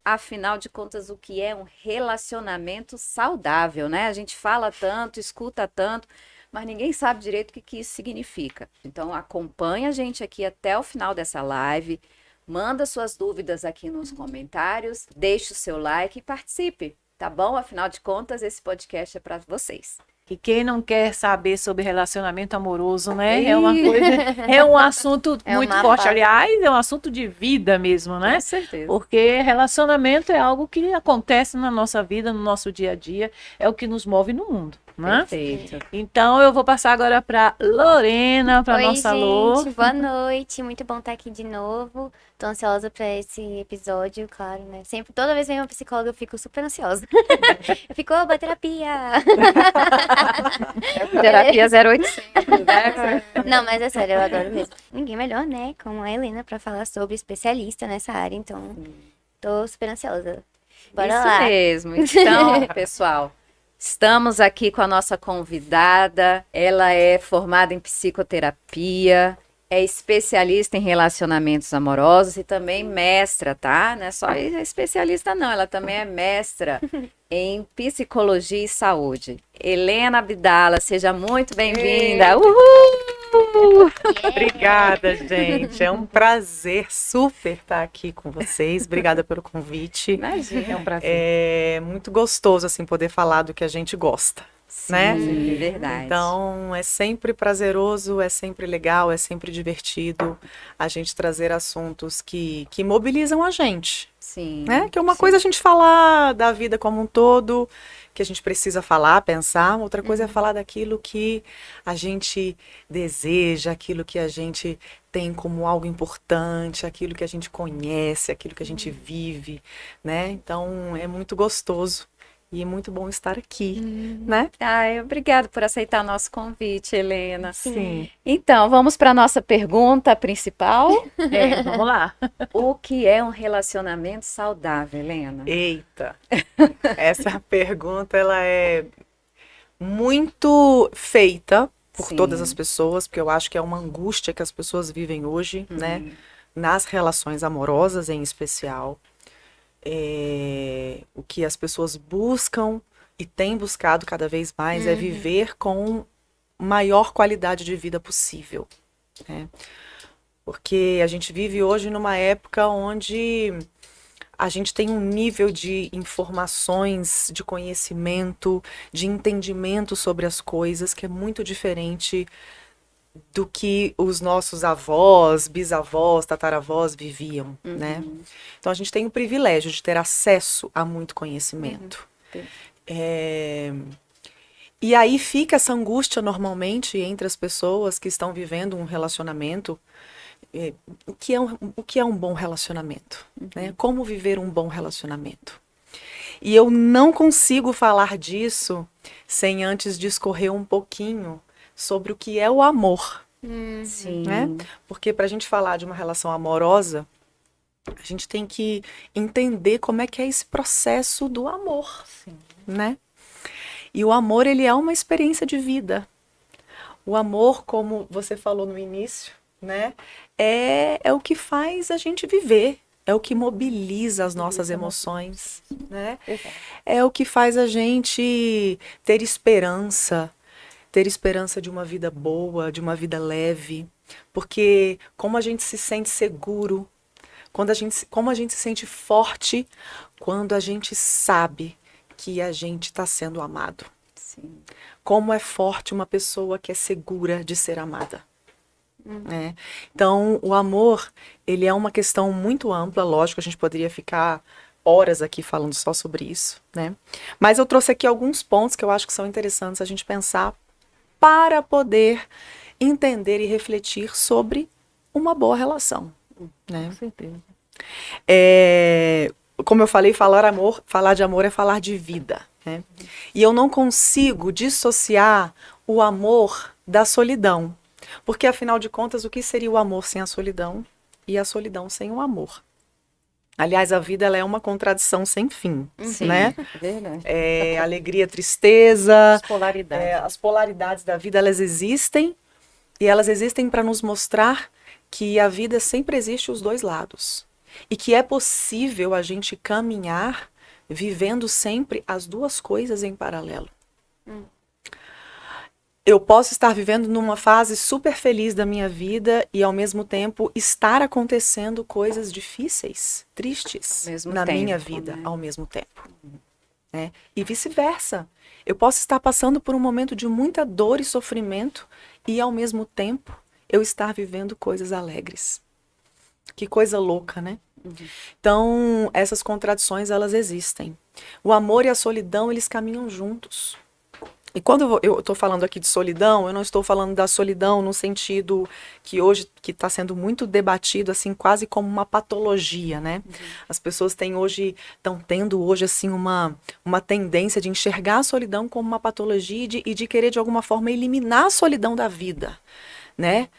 Afinal de contas, o que é um relacionamento saudável, né? A gente fala tanto, escuta tanto, mas ninguém sabe direito o que isso significa. Então, acompanha a gente aqui até o final dessa live, manda suas dúvidas aqui nos comentários, deixe o seu like e participe, tá bom? Afinal de contas, esse podcast é para vocês. E quem não quer saber sobre relacionamento amoroso, né? É uma coisa, é um assunto muito forte. Aliás, é um assunto de vida mesmo, né? Com certeza. Porque relacionamento é algo que acontece na nossa vida, no nosso dia a dia, é o que nos move no mundo, né? Perfeito. Então eu vou passar agora para Lorena, para nossa Lô. Boa noite, muito bom estar aqui de novo. Tô ansiosa para esse episódio, claro, né? Sempre, toda vez que vem uma psicóloga, eu fico super ansiosa. Eu fico, oba, terapia! Terapia 0800, né? Não, mas é sério, eu adoro mesmo. Ninguém melhor, né? Como a Helena, para falar sobre especialista nessa área, então tô super ansiosa. Bora Isso lá. mesmo. Então, pessoal, estamos aqui com a nossa convidada. Ela é formada em psicoterapia, é especialista em relacionamentos amorosos e também mestra, tá? Não é só especialista, não. Ela também é mestra em psicologia e saúde. Helena Abdala, seja muito bem-vinda. Uhul! Obrigada, gente. É um prazer super estar aqui com vocês. Obrigada pelo convite. Imagina, É um prazer. É muito gostoso assim poder falar do que a gente gosta, né? Sim, verdade. Então, é sempre prazeroso, é sempre legal, é sempre divertido a gente trazer assuntos que mobilizam a gente, Sim. né? Que é uma sim. coisa a gente falar da vida como um todo, que a gente precisa falar, pensar, outra coisa é falar daquilo que a gente deseja, aquilo que a gente tem como algo importante, aquilo que a gente conhece, aquilo que a gente vive, né? Então, é muito gostoso. E é muito bom estar aqui, né? Ai, obrigada por aceitar nosso convite, Helena. Sim. Então, vamos para a nossa pergunta principal. Vamos lá. O que é um relacionamento saudável, Helena? Eita, essa pergunta ela é muito feita por Sim. todas as pessoas, porque eu acho que é uma angústia que as pessoas vivem hoje, né? Nas relações amorosas em especial. O que as pessoas buscam e têm buscado cada vez mais é viver com maior qualidade de vida possível, né? Porque a gente vive hoje numa época onde a gente tem um nível de informações, de conhecimento, de entendimento sobre as coisas que é muito diferente do que os nossos avós, bisavós, tataravós viviam, né? Então a gente tem o privilégio de ter acesso a muito conhecimento. E aí fica essa angústia normalmente entre as pessoas que estão vivendo um relacionamento. O que é um bom relacionamento? Né? Como viver um bom relacionamento? E eu não consigo falar disso sem antes discorrer um pouquinho sobre o que é o amor. Sim. Né? Porque para a gente falar de uma relação amorosa, a gente tem que entender como é que é esse processo do amor, né? E o amor, ele é uma experiência de vida. O amor, como você falou no início, né? É o que faz a gente viver, é o que mobiliza as nossas emoções, né? É o que faz a gente ter esperança de uma vida boa, de uma vida leve, porque como a gente se sente seguro, como a gente se sente forte quando a gente sabe que a gente está sendo amado. Sim. Como é forte uma pessoa que é segura de ser amada. Né? Então, o amor, ele é uma questão muito ampla, lógico, a gente poderia ficar horas aqui falando só sobre isso, né? Mas eu trouxe aqui alguns pontos que eu acho que são interessantes a gente pensar para poder entender e refletir sobre uma boa relação, né? Com certeza. Como eu falei, falar de amor é falar de vida, né? E eu não consigo dissociar o amor da solidão, porque afinal de contas, o que seria o amor sem a solidão e a solidão sem o amor? Aliás, a vida ela é uma contradição sem fim, Sim, né? é verdade. Alegria, tristeza, As polaridades. as polaridades da vida, elas existem e elas existem para nos mostrar que a vida sempre existe os dois lados e que é possível a gente caminhar vivendo sempre as duas coisas em paralelo. Eu posso estar vivendo numa fase super feliz da minha vida e, ao mesmo tempo, estar acontecendo coisas difíceis, tristes Ao mesmo na tempo, minha vida, né? ao mesmo tempo. Né? E vice-versa. Eu posso estar passando por um momento de muita dor e sofrimento e, ao mesmo tempo, eu estar vivendo coisas alegres. Que coisa louca, né? Então, essas contradições, elas existem. O amor e a solidão, eles caminham juntos. E quando eu estou falando aqui de solidão, eu não estou falando da solidão no sentido que hoje que está sendo muito debatido, assim, quase como uma patologia, né? As pessoas estão tendo hoje, assim, uma tendência de enxergar a solidão como uma patologia e de querer, de alguma forma, eliminar a solidão da vida, né?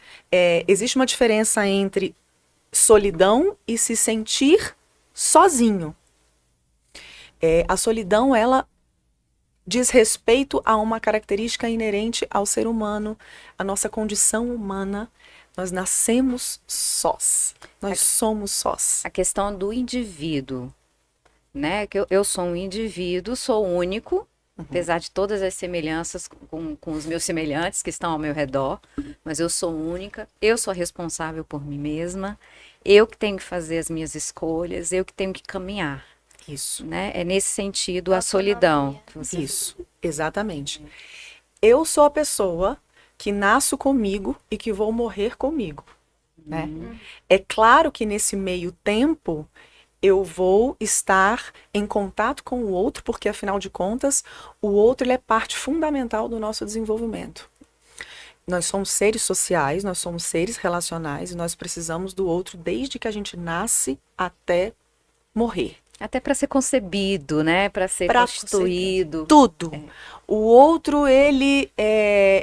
Existe uma diferença entre solidão e se sentir sozinho. A solidão, ela diz respeito a uma característica inerente ao ser humano, a nossa condição humana. Nós nascemos sós, nós somos sós. A questão do indivíduo, né? Que eu sou um indivíduo, sou único, apesar de todas as semelhanças com os meus semelhantes que estão ao meu redor, mas eu sou única, eu sou responsável por mim mesma, eu que tenho que fazer as minhas escolhas, eu que tenho que caminhar. Isso. Né? É nesse sentido a solidão. Que você... Isso, exatamente. Eu sou a pessoa que nasço comigo e que vou morrer comigo, né? É claro que nesse meio tempo eu vou estar em contato com o outro, porque afinal de contas, o outro ele é parte fundamental do nosso desenvolvimento. Nós somos seres sociais, nós somos seres relacionais e nós precisamos do outro desde que a gente nasce até morrer. Até para ser concebido, né? Para ser constituído. Tudo. O outro, ele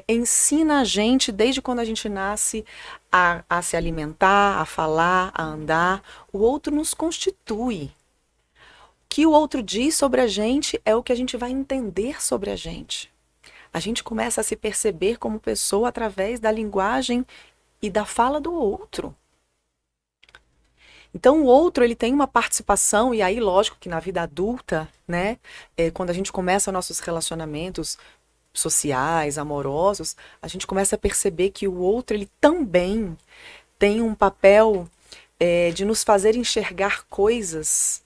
ensina a gente, desde quando a gente nasce, a se alimentar, a falar, a andar. O outro nos constitui. O que o outro diz sobre a gente é o que a gente vai entender sobre a gente. A gente começa a se perceber como pessoa através da linguagem e da fala do outro. Então, o outro, ele tem uma participação, e aí, lógico que na vida adulta, né, quando a gente começa nossos relacionamentos sociais, amorosos, a gente começa a perceber que o outro, ele também tem um papel de nos fazer enxergar coisas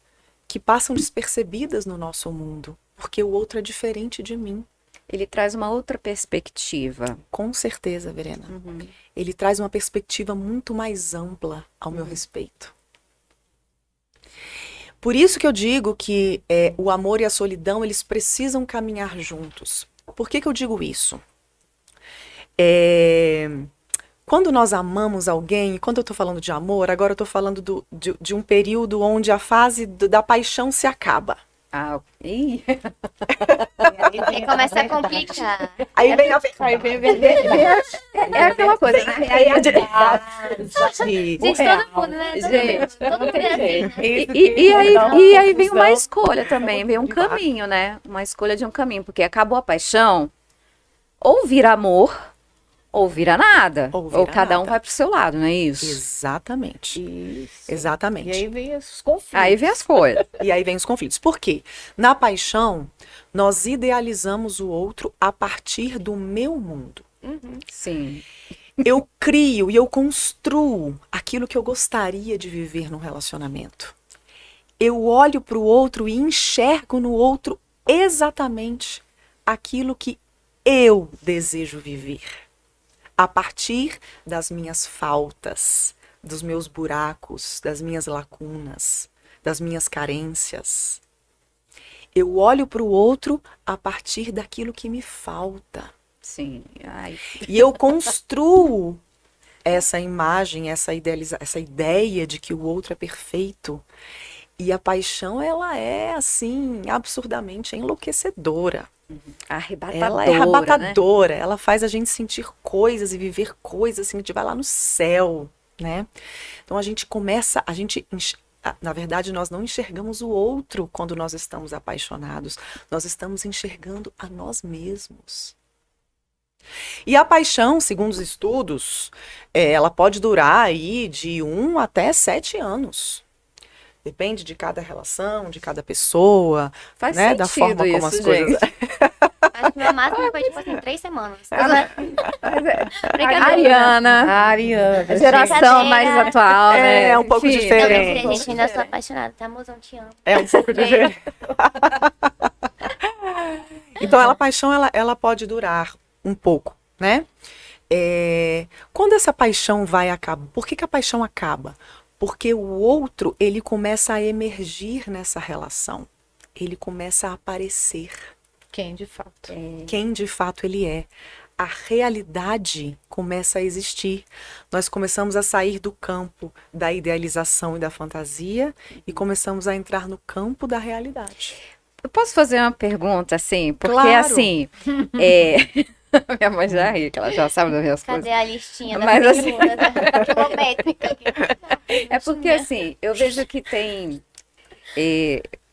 que passam despercebidas no nosso mundo, porque o outro é diferente de mim. Ele traz uma outra perspectiva. Com certeza, Verena. Ele traz uma perspectiva muito mais ampla ao meu respeito. Por isso que eu digo que o amor e a solidão, eles precisam caminhar juntos. Por que eu digo isso? Quando nós amamos alguém, quando eu estou falando de amor, agora eu estou falando de um período onde a fase da paixão se acaba. Ih. Aí começa a complicar. Aí vem a É aquela coisa, né? Gente, todo mundo, né? Gente, Todo mundo é assim, né? E aí vem uma escolha também, vem um caminho, né? Uma escolha de um caminho, porque acabou a paixão, ou vira amor, ou vira nada. Ou cada um vai pro seu lado, não é isso? Exatamente. Isso. Exatamente. E aí vem os conflitos. Aí vem as coisas. E aí vem os conflitos. Por quê? Na paixão, nós idealizamos o outro a partir do meu mundo. Sim. Eu crio e eu construo aquilo que eu gostaria de viver num relacionamento. Eu olho para o outro e enxergo no outro exatamente aquilo que eu desejo viver. A partir das minhas faltas, dos meus buracos, das minhas lacunas, das minhas carências. Eu olho para o outro a partir daquilo que me falta. Sim. Ai. E eu construo essa imagem, essa ideia de que o outro é perfeito. E a paixão, ela é, assim, absurdamente enlouquecedora. Arrebatadora, Ela é arrebatadora, né? ela faz a gente sentir coisas e viver coisas, assim, a gente vai lá no céu, né? Então a gente na verdade, nós não enxergamos o outro quando nós estamos apaixonados. Nós estamos enxergando a nós mesmos. E a paixão, segundo os estudos, ela pode durar aí de 1 até 7 anos. Depende de cada relação, de cada pessoa, Faz né? Da sentido forma como isso, as coisas. gente. Acho que o meu máximo foi, tipo assim, 3 semanas. Ariana, Ariana. a geração mais atual, né? É um pouco Enfim, Não, diferente. mentira, gente, ainda sou apaixonada. Tá, mozão, te amo. É um pouco diferente. Então, a paixão, ela pode durar um pouco, né? Quando essa paixão vai acabar, por que a paixão acaba? Porque o outro, ele começa a emergir nessa relação. Ele começa a aparecer. Quem de fato? Quem de fato ele é. A realidade começa a existir. Nós começamos a sair do campo da idealização e da fantasia e começamos a entrar no campo da realidade. Eu posso fazer uma pergunta, assim? Porque, Claro. assim, minha mãe já ri, que ela já sabe das minhas coisas. Cadê a listinha da Mas, assim, quilométrica? É porque, assim, eu vejo que tem...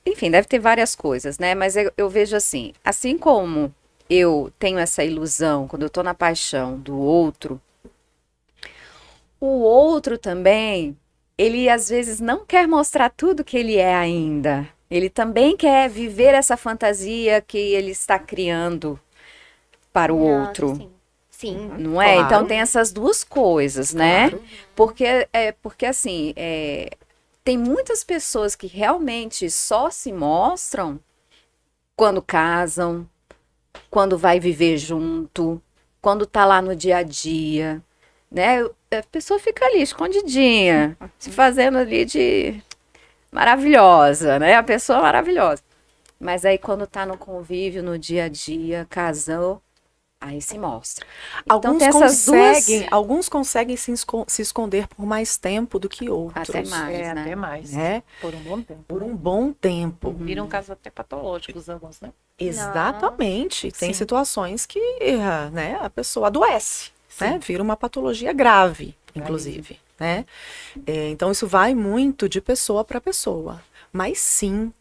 enfim, deve ter várias coisas, né? Mas eu vejo assim como eu tenho essa ilusão, quando eu tô na paixão do outro, o outro também, ele às vezes não quer mostrar tudo que ele é ainda. Ele também quer viver essa fantasia que ele está criando para o Nossa, outro. Sim. Sim. Não é? Claro. Então tem essas duas coisas, né? Claro. Porque assim, tem muitas pessoas que realmente só se mostram quando casam, quando vai viver junto, quando tá lá no dia a dia, né? A pessoa fica ali escondidinha, se fazendo ali de maravilhosa, né? A pessoa maravilhosa. Mas aí quando tá no convívio, no dia a dia, casou, aí se mostra. Então Alguns tem essas alguns conseguem se esconder por mais tempo do que outros. Até mais, né? Até mais. Né? Por um bom tempo. Por um bom tempo. Viram casos até patológicos alguns, né? Exatamente. Tem Sim. situações que, né, a pessoa adoece, né? Vira uma patologia grave, inclusive, né? Então isso vai muito de pessoa para pessoa. Mas sim,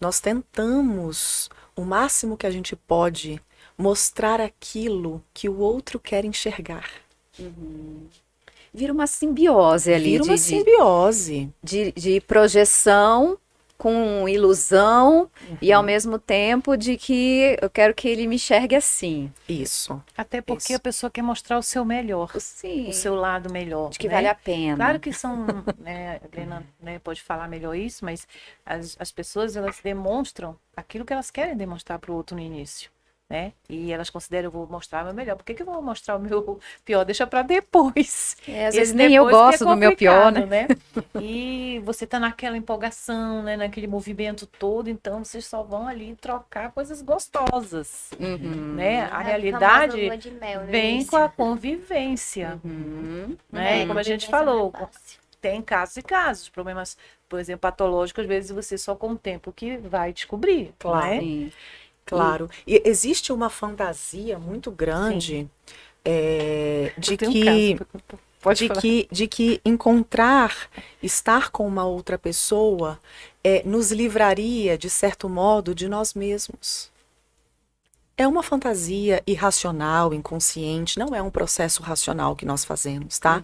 nós tentamos o máximo que a gente pode mostrar aquilo que o outro quer enxergar. Vira uma simbiose ali Vira uma simbiose. de projeção com ilusão e ao mesmo tempo de que eu quero que ele me enxergue assim. Isso. Até porque Isso. a pessoa quer mostrar o seu melhor, Sim. o seu lado melhor. De que né? vale a pena. Claro que são, né, a Helena, né, pode falar melhor isso, mas as pessoas, elas demonstram aquilo que elas querem demonstrar para o outro no início, né? E elas consideram, eu vou mostrar o meu melhor. Por que eu vou mostrar o meu pior? Deixa para depois. Às Esse vezes nem eu depois que gosto do meu pior, complicado, né? E você tá naquela empolgação, né, naquele movimento todo, então vocês só vão ali trocar coisas gostosas, né? A realidade lua de mel, né? vem Isso. com a convivência, né? É, Como a gente convivência falou, não é fácil. tem casos e casos, problemas, por exemplo, patológicos, às vezes você só com o tempo que vai descobrir, Claro. né? Sim. Claro. E existe uma fantasia muito grande de Eu tenho um que caso, pode falar. de que estar com uma outra pessoa nos livraria, de certo modo, de nós mesmos. É uma fantasia irracional, inconsciente, não é um processo racional que nós fazemos, tá?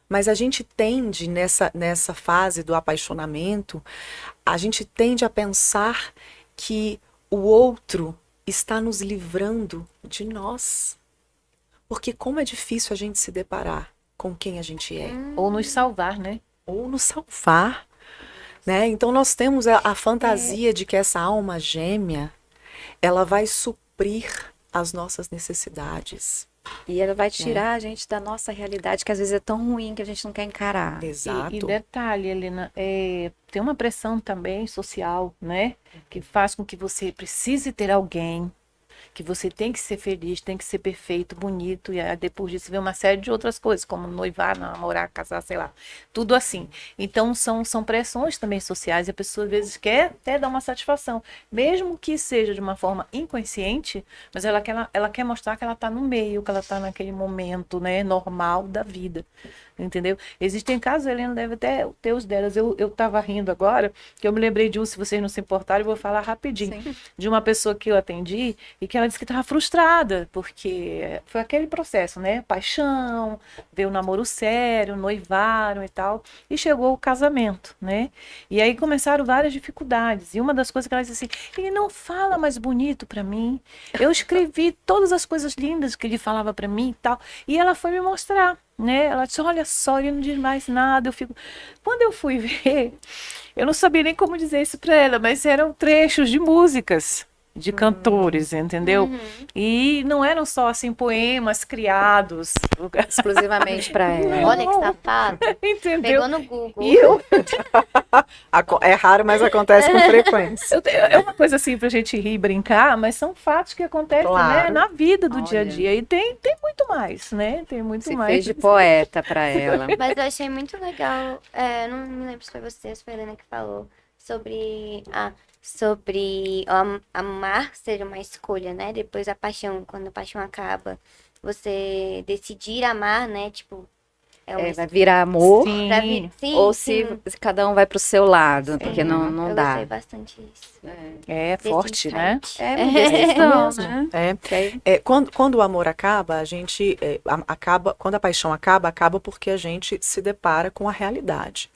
Mas a gente tende, nessa fase do apaixonamento, a gente tende a pensar que o outro está nos livrando de nós. Porque como é difícil a gente se deparar com quem a gente é. Ou nos salvar, né? Ou nos salvar, né? Então nós temos a fantasia de que essa alma gêmea, ela vai suprir as nossas necessidades. E ela vai tirar a gente da nossa realidade, que às vezes é tão ruim que a gente não quer encarar. Exato. E detalhe, Helena, tem uma pressão também social, né? Que faz com que você precise ter alguém que você tem que ser feliz, tem que ser perfeito, bonito, e aí depois disso vem uma série de outras coisas, como noivar, namorar, casar, sei lá, tudo assim. Então são pressões também sociais, e a pessoa às vezes quer até dar uma satisfação, mesmo que seja de uma forma inconsciente, mas ela quer mostrar que ela está no meio, que ela está naquele momento, né, normal da vida. Entendeu? Existem casos, a Helena deve até ter os delas. Eu tava rindo agora, que eu me lembrei de um, se vocês não se importarem, eu vou falar rapidinho. Sim. De uma pessoa que eu atendi e que ela disse que estava frustrada, porque foi aquele processo, né? Paixão, veio o namoro sério, noivaram e tal, e chegou o casamento, né? E aí começaram várias dificuldades. E uma das coisas que ela disse assim: ele não fala mais bonito para mim. Eu escrevi todas as coisas lindas que ele falava para mim e tal. E ela foi me mostrar. Né? Ela disse, olha só, ele não diz mais nada. Quando eu fui ver, eu não sabia nem como dizer isso para ela, mas eram trechos de músicas de cantores, entendeu? E não eram só assim poemas criados Exclusivamente para ela. Olha que safado. entendeu? Pegou no Google. E eu, É raro, mas acontece com frequência. é uma coisa assim pra gente rir e brincar, mas são fatos que acontecem, Claro. né, na vida do dia a Olha. dia. E tem muito mais, né? Tem muito Se mais. fez de poeta para ela. Mas eu achei muito legal. Não me lembro se foi você, se foi a Helena que falou sobre amar ser uma escolha, né? Depois a paixão, quando a paixão acaba, você decidir amar, né? Tipo, Vai virar amor, Sim. Sim, ou sim. se cada um vai pro seu lado, porque não Eu dá. gostei bastante disso. É Desse forte, né? insight. É uma decisão, mesmo. né? É. Que aí- Quando o amor acaba, a gente acaba, quando a paixão acaba porque a gente se depara com a realidade.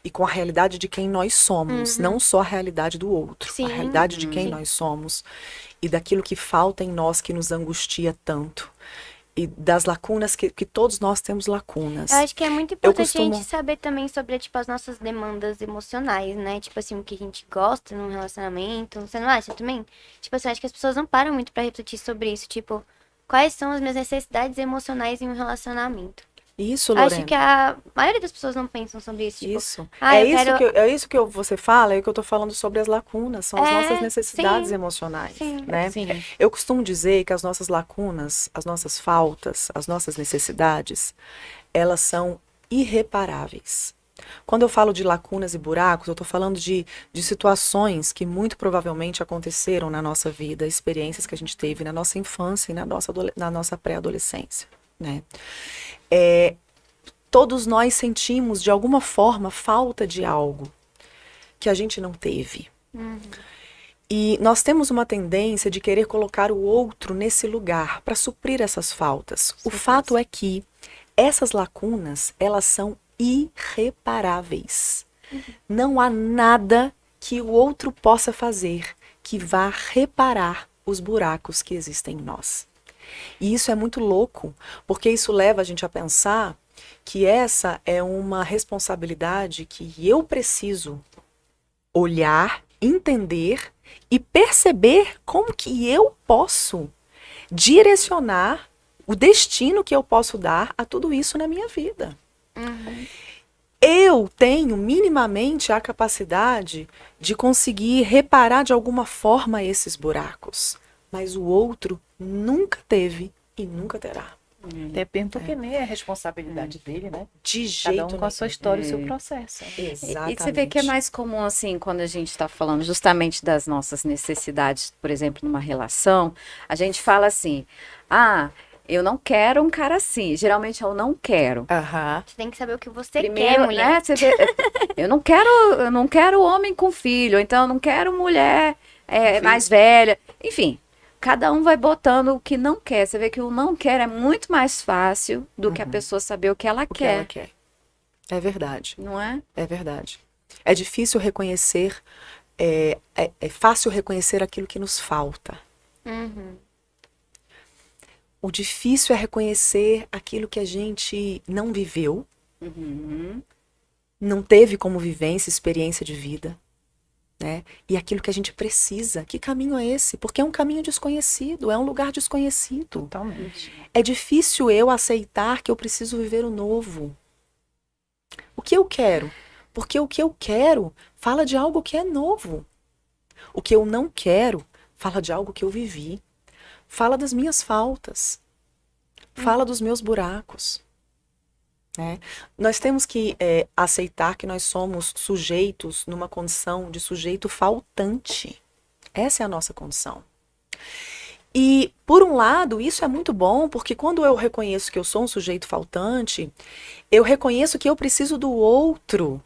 E com a realidade de quem nós somos, não só a realidade do outro, Sim. a realidade de quem Sim. nós somos e daquilo que falta em nós que nos angustia tanto. E das lacunas que todos nós temos lacunas. Eu acho que é muito importante a costumo- gente saber também sobre, tipo, as nossas demandas emocionais, né? Tipo assim, o que a gente gosta num relacionamento. Você não acha também? Tipo assim, eu acho que as pessoas não param muito pra refletir sobre isso. Tipo, quais são as minhas necessidades emocionais em um relacionamento? Isso, Lorena. Acho que a maioria das pessoas não pensam sobre isso. Tipo, Isso. ah, é, eu isso quero... é isso que você fala, é o que eu tô falando sobre as lacunas, são as nossas necessidades sim, emocionais, sim. né? Sim. Eu costumo dizer que as nossas lacunas, as nossas faltas, as nossas necessidades, elas são irreparáveis. Quando eu falo de lacunas e buracos, eu estou falando de situações que muito provavelmente aconteceram na nossa vida, experiências que a gente teve na nossa infância e na nossa pré-adolescência, né? Todos nós sentimos, de alguma forma, falta de algo que a gente não teve. E nós temos uma tendência de querer colocar o outro nesse lugar para suprir essas faltas. O fato é que essas lacunas, elas são irreparáveis. Não há nada que o outro possa fazer que vá reparar os buracos que existem em nós. E isso é muito louco, porque isso leva a gente a pensar que essa é uma responsabilidade que eu preciso olhar, entender e perceber como que eu posso direcionar o destino que eu posso dar a tudo isso na minha vida. Eu tenho minimamente a capacidade de conseguir reparar de alguma forma esses buracos, mas o outro nunca teve e nunca terá. Até mesmo porque nem é responsabilidade dele, né? De jeito Cada um com a sua nenhum. história e o seu processo. Exatamente. E você vê que é mais comum, assim, quando a gente está falando justamente das nossas necessidades, por exemplo, numa relação, a gente fala assim, eu não quero um cara assim. Geralmente eu não quero. Aham. Você tem que saber o que você Primeiro, quer, mulher. né, você vê, eu não quero homem com filho, então eu não quero mulher mais velha. Enfim, cada um vai botando o que não quer. Você vê que o não quer é muito mais fácil do que a pessoa saber o que ela O que ela quer, quer. É verdade. não é? É verdade. É difícil reconhecer, é fácil reconhecer aquilo que nos falta. O difícil é reconhecer aquilo que a gente não viveu, não teve como vivência, experiência de vida, né? E aquilo que a gente precisa. Que caminho é esse? Porque é um caminho desconhecido, é um lugar desconhecido. Totalmente. É difícil eu aceitar que eu preciso viver o novo. O que eu quero? Porque o que eu quero fala de algo que é novo. O que eu não quero fala de algo que eu vivi. Fala das minhas faltas. Fala dos meus buracos. Né? Nós temos que aceitar que nós somos sujeitos numa condição de sujeito faltante. Essa é a nossa condição. E, por um lado, isso é muito bom, porque quando eu reconheço que eu sou um sujeito faltante, eu reconheço que eu preciso do outro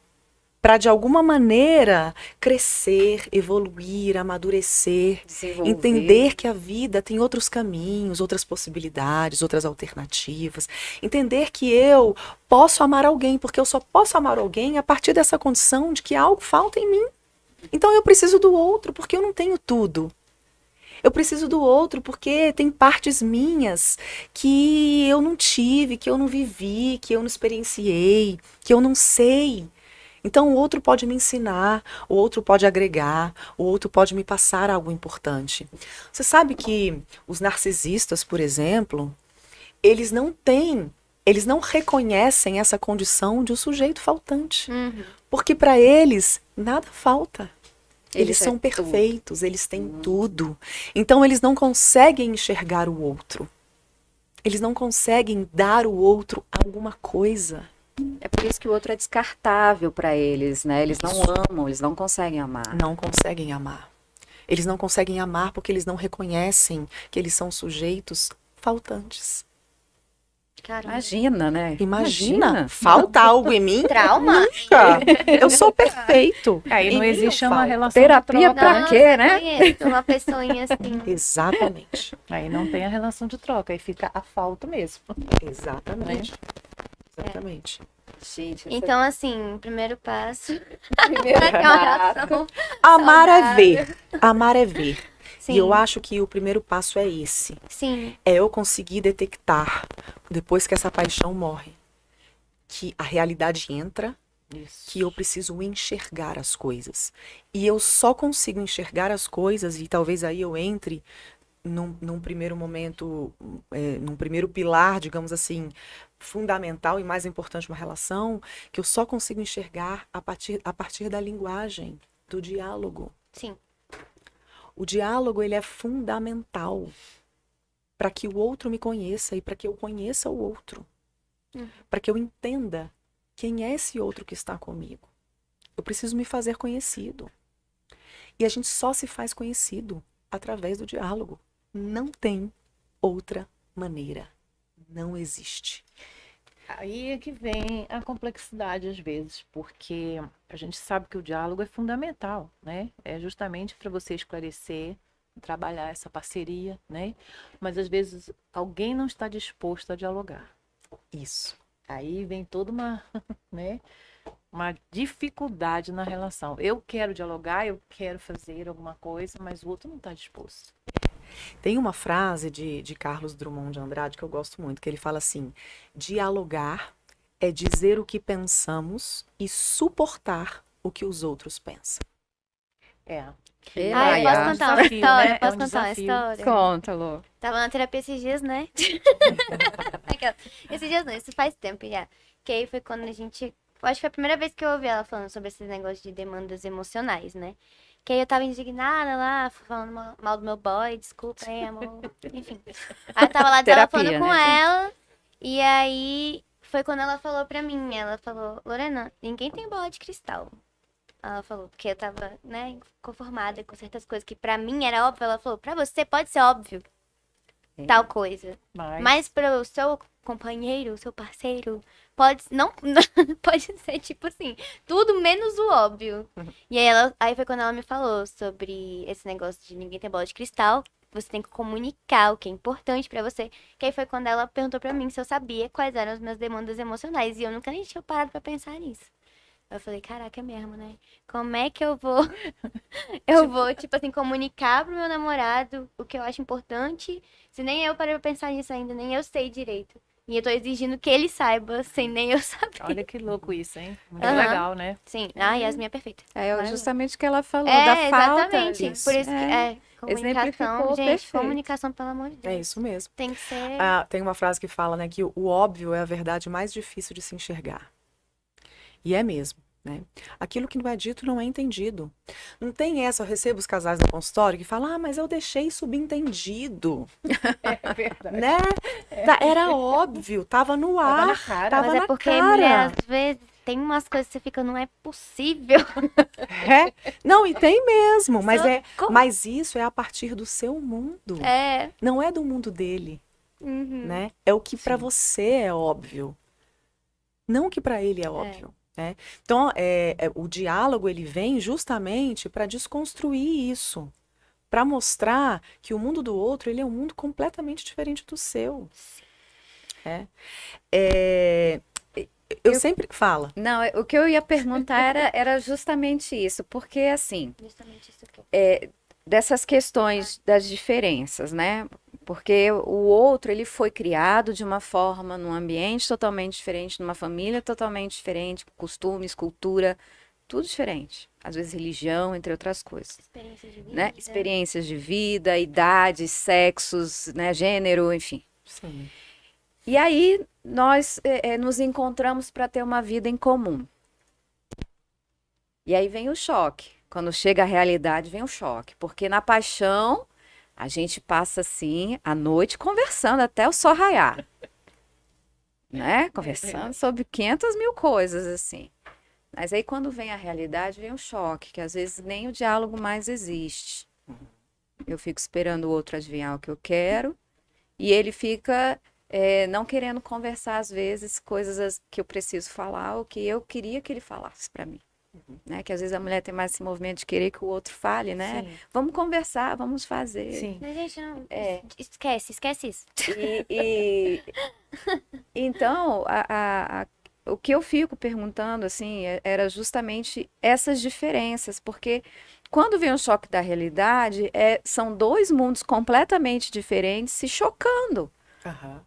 para, de alguma maneira, crescer, evoluir, amadurecer, Desenvolver. entender que a vida tem outros caminhos, outras possibilidades, outras alternativas. Entender que eu posso amar alguém, porque eu só posso amar alguém a partir dessa condição de que algo falta em mim. Então eu preciso do outro, porque eu não tenho tudo. Eu preciso do outro porque tem partes minhas que eu não tive, que eu não vivi, que eu não experienciei, que eu não sei. Então o outro pode me ensinar, o outro pode agregar, o outro pode me passar algo importante. Você sabe que os narcisistas, por exemplo, eles não reconhecem essa condição de um sujeito faltante. Porque para eles nada falta. Eles são perfeitos, eles têm tudo. Então eles não conseguem enxergar o outro. Eles não conseguem dar ao outro alguma coisa. É por isso que o outro é descartável para eles, né? Eles não amam, eles não conseguem amar. Não conseguem amar. Eles não conseguem amar porque eles não reconhecem que eles são sujeitos faltantes. Caramba. Imagina, né? Imagina. Falta algo em mim? Trauma? Nunca. Eu sou perfeito. Aí Em não mim existe uma falta. relação Terapia de troca. pra quê, né? Conheço uma pessoinha assim. Exatamente. Aí não tem a relação de troca, aí fica a falta mesmo. Exatamente. Exatamente. Gente, Então, assim, primeiro passo. primeiro Pra ter uma relação. Amar é saudável. ver. Amar é ver. Sim, E eu acho que o primeiro passo é esse. sim, É eu conseguir detectar, depois que essa paixão morre, que a realidade entra, Isso. que eu preciso enxergar as coisas. E eu só consigo enxergar as coisas, e talvez aí eu entre num primeiro momento, num primeiro pilar, digamos assim, fundamental e mais importante de uma relação, que eu só consigo enxergar a partir da linguagem, do diálogo. sim. O diálogo, ele é fundamental para que o outro me conheça e para que eu conheça o outro. Para que eu entenda quem é esse outro que está comigo. Eu preciso me fazer conhecido. E a gente só se faz conhecido através do diálogo. Não tem outra maneira. Não existe. Aí é que vem a complexidade às vezes, porque a gente sabe que o diálogo é fundamental, né? É justamente para você esclarecer, trabalhar essa parceria, né? Mas às vezes alguém não está disposto a dialogar. Isso. Aí vem toda uma, né, uma dificuldade na relação. Eu quero dialogar, eu quero fazer alguma coisa, mas o outro não está disposto. Tem uma frase de Carlos Drummond de Andrade que eu gosto muito, que ele fala assim: dialogar é dizer o que pensamos e suportar o que os outros pensam. É. Ah, eu posso um contar uma desafio, história? né? Posso É um contar uma desafio. história? Conta, Lu. Tava na terapia esses dias, né? Aquela. Esses dias não, isso faz tempo já. Que aí foi quando a gente. Eu acho que foi a primeira vez que eu ouvi ela falando sobre esses negócios de demandas emocionais, né? Que aí eu tava indignada lá, falando mal do meu boy, desculpa aí, amor. Enfim. Aí eu tava lá Terapia, desabafando com né? ela. E aí foi quando ela falou pra mim, ela falou, Lorena, ninguém tem bola de cristal. Ela falou, porque eu tava, né, conformada com certas coisas que pra mim era óbvio. Ela falou, pra você pode ser óbvio tal coisa. Mas para o seu companheiro, o seu parceiro, pode não pode ser tipo assim, tudo menos o óbvio. E aí foi quando ela me falou sobre esse negócio de ninguém tem bola de cristal. Você tem que comunicar o que é importante pra você. Que aí foi quando ela perguntou pra mim se eu sabia quais eram as minhas demandas emocionais. E eu nunca nem tinha parado pra pensar nisso. Eu falei, caraca, é mesmo, né? Como é que eu vou... tipo assim, comunicar pro meu namorado o que eu acho importante, se nem eu parei pra pensar nisso ainda, nem eu sei direito. E eu tô exigindo que ele saiba, sem nem eu saber. Olha que louco isso, hein? Muito Aham. legal, né? Sim. Ah, Yasmin é perfeita. É justamente o que ela falou, É, da falta. exatamente. Por isso que comunicação, Exemplificou gente, perfeito. comunicação, pelo amor de Deus. É isso mesmo. Tem que ser... Tem uma frase que fala, né, que o óbvio é a verdade mais difícil de se enxergar. E é mesmo. né? Aquilo que não é dito não é entendido. Não tem essa, eu recebo os casais no consultório que falam, mas eu deixei subentendido, É verdade. né? Era óbvio, tava no Tava na ar, cara. tava Mas é na porque cara. mulher, às vezes, tem umas coisas que você fica, não é possível. É? Não, e tem mesmo, Socorro. mas isso é a partir do seu mundo, É. não é do mundo dele, Uhum. né? É o que para Sim. você é óbvio, não o que para ele é óbvio, né? Então, o diálogo ele vem justamente para desconstruir isso, para mostrar que o mundo do outro ele é um mundo completamente diferente do seu. É, eu sempre falo. Não, o que eu ia perguntar era justamente isso, porque assim, Justamente isso aqui. dessas questões das diferenças, né? Porque o outro, ele foi criado de uma forma, num ambiente totalmente diferente, numa família totalmente diferente, costumes, cultura, tudo diferente. Às vezes religião, entre outras coisas, Experiência de vida. né? Experiências de vida, idades, sexos, né? Gênero, enfim. Sim. E aí nós nos encontramos para ter uma vida em comum. E aí vem o choque. Quando chega a realidade, vem o choque. Porque na paixão, a gente passa assim a noite conversando até o sol raiar. Né? Conversando sobre 500 mil coisas, assim. Mas aí quando vem a realidade, vem o choque, que às vezes nem o diálogo mais existe. Eu fico esperando o outro adivinhar o que eu quero, e ele fica não querendo conversar, às vezes, coisas que eu preciso falar, ou que eu queria que ele falasse para mim. Né? Que às vezes a mulher tem mais esse movimento de querer que o outro fale, né? Sim. Vamos conversar, vamos fazer. Sim. Mas, gente, não. É. Esquece isso. Então, o que eu fico perguntando, assim, era justamente essas diferenças, porque quando vem o choque da realidade, são dois mundos completamente diferentes se chocando. Aham.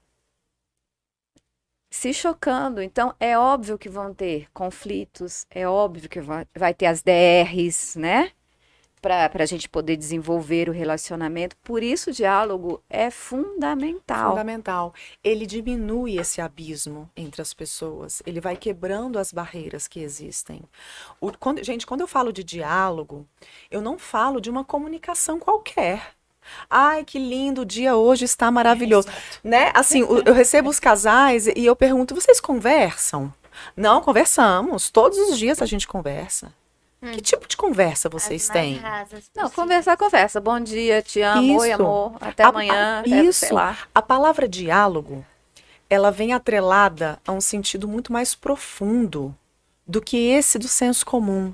Se chocando. Então, é óbvio que vão ter conflitos, é óbvio que vai ter as DRs, né? Para a gente poder desenvolver o relacionamento. Por isso, o diálogo é fundamental. Fundamental. Ele diminui esse abismo entre as pessoas. Ele vai quebrando as barreiras que existem. Quando eu falo de diálogo, eu não falo de uma comunicação qualquer. Ai, que lindo, o dia hoje está maravilhoso, né? Assim, eu recebo os casais e eu pergunto, vocês conversam? Não, conversamos. Todos os dias a gente conversa. Que tipo de conversa vocês As mais têm? rasas Não, possíveis. conversa. Bom dia, te amo, oi, Isso. amor, até A- amanhã, isso. sei lá. A palavra diálogo, ela vem atrelada a um sentido muito mais profundo do que esse do senso comum.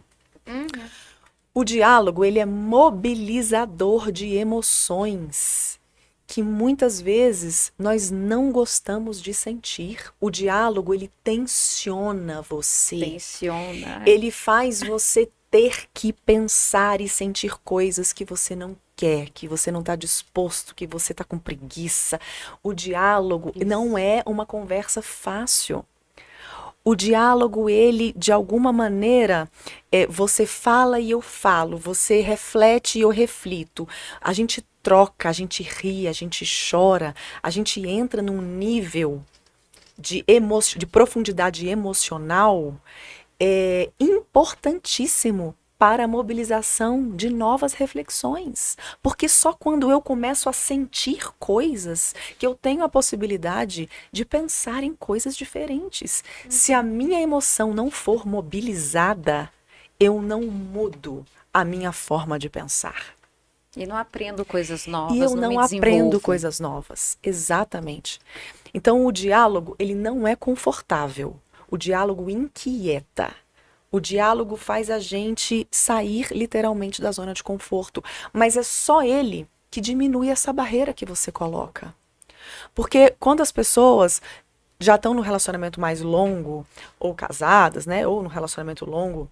O diálogo, ele é mobilizador de emoções que muitas vezes nós não gostamos de sentir. O diálogo, ele tensiona você. Tensiona. Ele faz você ter que pensar e sentir coisas que você não quer, que você não está disposto, que você está com preguiça. O diálogo não é uma conversa fácil. O diálogo, ele, de alguma maneira, você fala e eu falo, você reflete e eu reflito. A gente troca, a gente ri, a gente chora, a gente entra num nível de profundidade emocional importantíssimo para a mobilização de novas reflexões. Porque só quando eu começo a sentir coisas que eu tenho a possibilidade de pensar em coisas diferentes. Se a minha emoção não for mobilizada, eu não mudo a minha forma de pensar. E não aprendo coisas novas, E eu não não me aprendo desenvolvo. coisas novas. Exatamente. Então, o diálogo, ele não é confortável. O diálogo inquieta. O diálogo faz a gente sair literalmente da zona de conforto. Mas é só ele que diminui essa barreira que você coloca. Porque quando as pessoas já estão no relacionamento mais longo, ou casadas, né? Ou no relacionamento longo,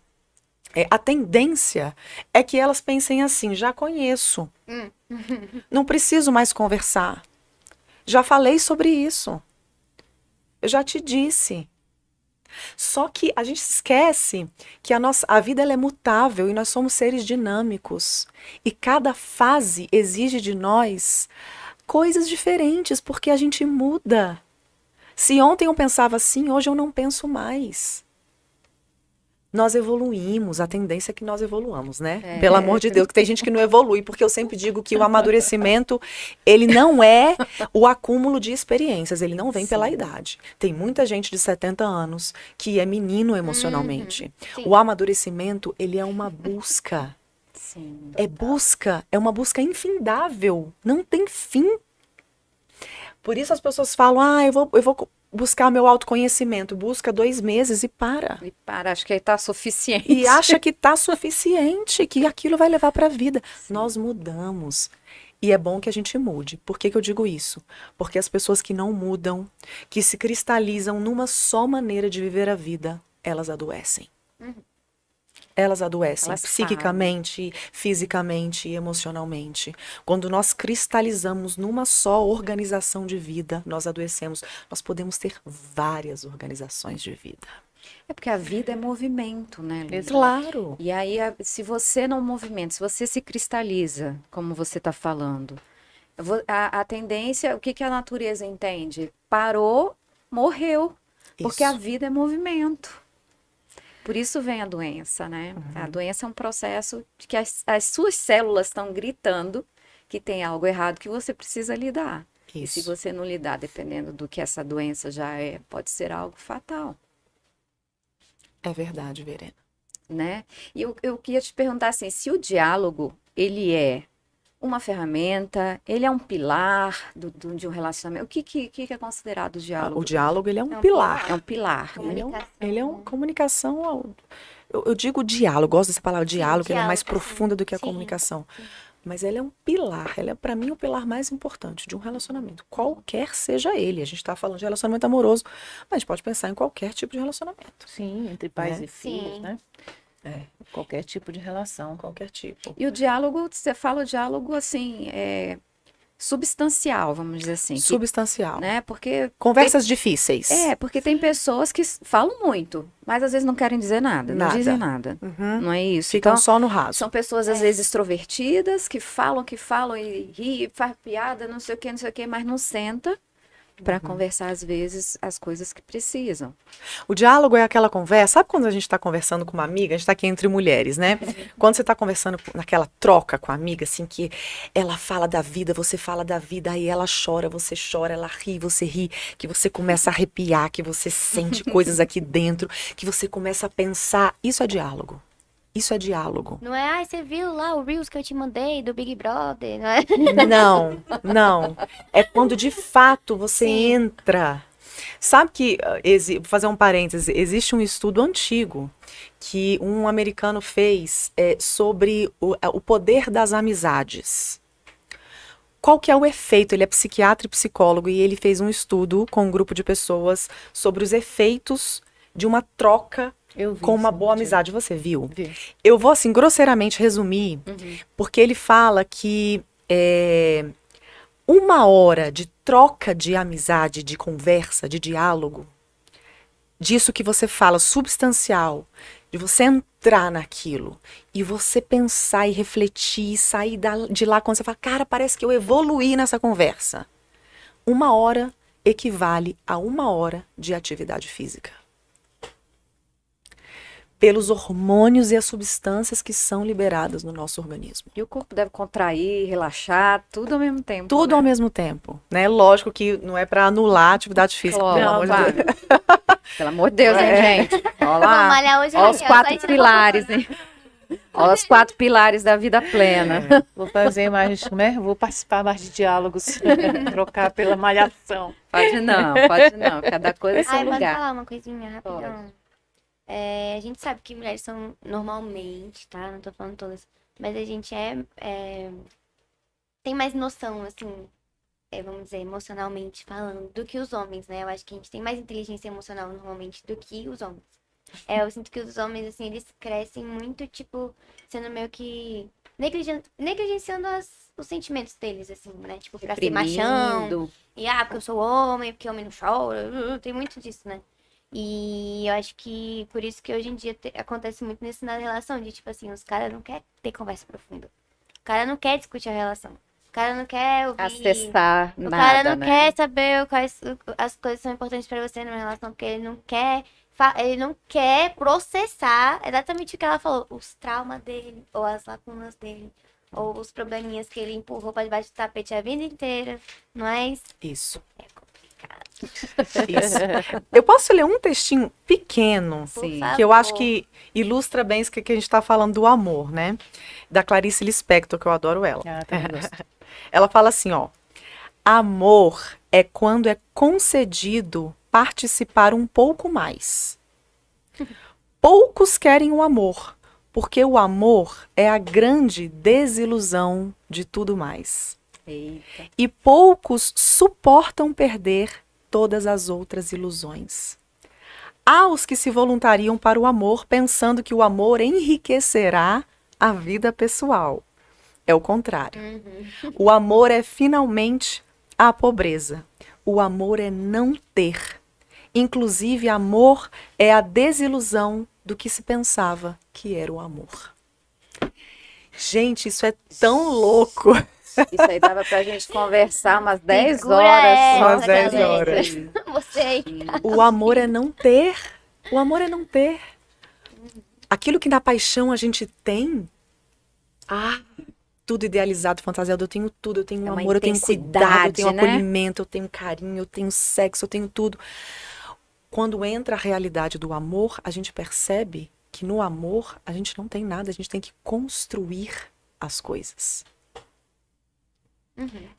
a tendência é que elas pensem assim, já conheço. Não preciso mais conversar. Já falei sobre isso. Eu já te disse. Só que a gente esquece que a vida ela é mutável e nós somos seres dinâmicos. E cada fase exige de nós coisas diferentes, porque a gente muda. Se ontem eu pensava assim, hoje eu não penso mais. Nós evoluímos, a tendência é que nós evoluamos, né? Pelo amor de Deus, que tem gente que não evolui, porque eu sempre digo que o amadurecimento, ele não é o acúmulo de experiências, ele não vem pela idade. Tem muita gente de 70 anos que é menino emocionalmente. Sim. O amadurecimento, ele é uma busca. Sim. É uma busca infindável, não tem fim. Por isso as pessoas falam, eu vou buscar o meu autoconhecimento. Busca 2 meses e para. E para, acho que aí tá suficiente. E acha que está suficiente, que aquilo vai levar para a vida. Nós mudamos. E é bom que a gente mude. Por que que eu digo isso? Porque as pessoas que não mudam, que se cristalizam numa só maneira de viver a vida, elas adoecem. Elas adoecem Elas psiquicamente, fisicamente e emocionalmente. Quando nós cristalizamos numa só organização de vida, nós adoecemos. Nós podemos ter várias organizações de vida. É porque a vida é movimento, né, Luísa? Claro. E aí, se você não movimenta, se você se cristaliza, como você está falando, a tendência, o que que a natureza entende? Parou, morreu. Porque a Isso. vida é movimento. Por isso vem a doença, né? A doença é um processo de que as suas células estão gritando que tem algo errado que você precisa lidar. E se Isso. você não lidar, dependendo do que essa doença já é, pode ser algo fatal, É verdade, Verena. né? E eu queria te perguntar assim, se o diálogo, ele é uma ferramenta, ele é um pilar de um relacionamento, o que é considerado diálogo? O diálogo, ele é um É um pilar. É um pilar, né? Comunicação. Ele é uma comunicação. Eu digo diálogo, gosto dessa palavra diálogo, ela é mais diálogo, profunda do que a sim. comunicação. Mas ele é um pilar, ele é, para mim, o pilar mais importante de um relacionamento, qualquer seja ele. A gente está falando de relacionamento amoroso, mas a gente pode pensar em qualquer tipo de relacionamento. Sim, entre pais Né? e filhos, Sim. né? Qualquer tipo de relação. Qualquer tipo. E o diálogo, você fala o diálogo assim, substancial, vamos dizer assim. Substancial. Né? Porque Conversas difíceis. porque tem pessoas que falam muito, mas às vezes não querem dizer nada, não Nada. dizem nada. Uhum. Não é isso? Ficam Então, só no raso. são pessoas às vezes extrovertidas que falam e ri, faz piada, não sei o que, mas não senta para conversar às vezes as coisas que precisam. O diálogo é aquela conversa. Sabe quando a gente está conversando com uma amiga? A gente está aqui entre mulheres, né? Quando você está conversando naquela troca com a amiga, assim, que ela fala da vida, você fala da vida, aí ela chora, você chora, ela ri, você ri, que você começa a arrepiar, que você sente coisas aqui dentro, que você começa a pensar. Isso é diálogo. Isso é diálogo. Não é, você viu lá o Reels que eu te mandei do Big Brother, não é? Não, não. É quando de fato você entra. Sabe que, vou fazer um parêntese, existe um estudo antigo que um americano fez sobre o poder das amizades. Qual que é o efeito? Ele é psiquiatra e psicólogo e ele fez um estudo com um grupo de pessoas sobre os efeitos de uma troca Eu vi com uma sim, boa tia. amizade. Você viu? Vi. Eu vou, assim, grosseiramente resumir, porque ele fala que 1 hora de troca de amizade, de conversa, de diálogo, disso que você fala, substancial, de você entrar naquilo e você pensar e refletir e sair de lá quando você fala, cara, parece que eu evoluí nessa conversa. 1 hora equivale a 1 hora de atividade física. Pelos hormônios e as substâncias que são liberadas no nosso organismo. E o corpo deve contrair, relaxar, tudo ao mesmo tempo. Tudo né? ao mesmo tempo, né? Lógico que não é para anular a atividade física, Claro, pelo amor de vai. Deus. Pelo amor de Deus, hein, gente? Olha Vou lá. malhar hoje Olha os aqui, ó, 4 só isso. pilares, hein? Olha os 4 pilares da vida plena. Vou fazer mais, né? Vou participar mais de diálogos, trocar pela malhação. Pode não. Cada coisa é seu Ai, posso lugar. falar uma coisinha rapidão? A gente sabe que mulheres são normalmente, tá? Não tô falando todas. Mas a gente tem mais noção, assim, vamos dizer, emocionalmente falando, do que os homens, né? Eu acho que a gente tem mais inteligência emocional normalmente do que os homens. Eu sinto que os homens, assim, eles crescem muito, tipo, sendo meio que negligenciando os sentimentos deles, assim, né? Tipo, pra ser machão. Reprimindo. E, porque eu sou homem, porque homem não chora. Tem muito disso, né? E eu acho que por isso que hoje em dia acontece muito nisso na relação, de tipo assim, os caras não querem ter conversa profunda. O cara não quer discutir a relação. O cara não quer ouvir. Acessar O nada, cara não né? quer saber quais as coisas que são importantes pra você numa relação, porque ele não quer ele não quer processar exatamente o que ela falou, os traumas dele, ou as lacunas dele, ou os probleminhas que ele empurrou para debaixo do tapete a vida inteira, não é isso? Isso. É complicado. Isso. Eu posso ler um textinho pequeno, Por Sim. favor. que eu acho que ilustra bem isso que a gente está falando do amor, né? Da Clarice Lispector, que eu adoro ela. Ah, também gosto. Ela fala assim, ó: amor é quando é concedido participar um pouco mais. Poucos querem o amor, porque o amor é a grande desilusão de tudo mais. Eita. E poucos suportam perder todas as outras ilusões. Há os que se voluntariam para o amor, pensando que o amor enriquecerá a vida pessoal. É o contrário. O amor é finalmente a pobreza. O amor é não ter. Inclusive, amor é a desilusão do que se pensava que era o amor. Gente, isso é tão louco. Isso aí dava pra gente conversar umas 10 Segura horas. essa, Umas 10 galera. horas. Você aí. O amor é não ter. O amor é não ter. Aquilo que na paixão a gente tem, tudo idealizado, fantasiado, eu tenho tudo, eu tenho É uma amor, eu tenho cuidado, eu tenho intensidade, né? acolhimento, eu tenho carinho, eu tenho sexo, eu tenho tudo. Quando entra a realidade do amor, a gente percebe que no amor a gente não tem nada, a gente tem que construir as coisas.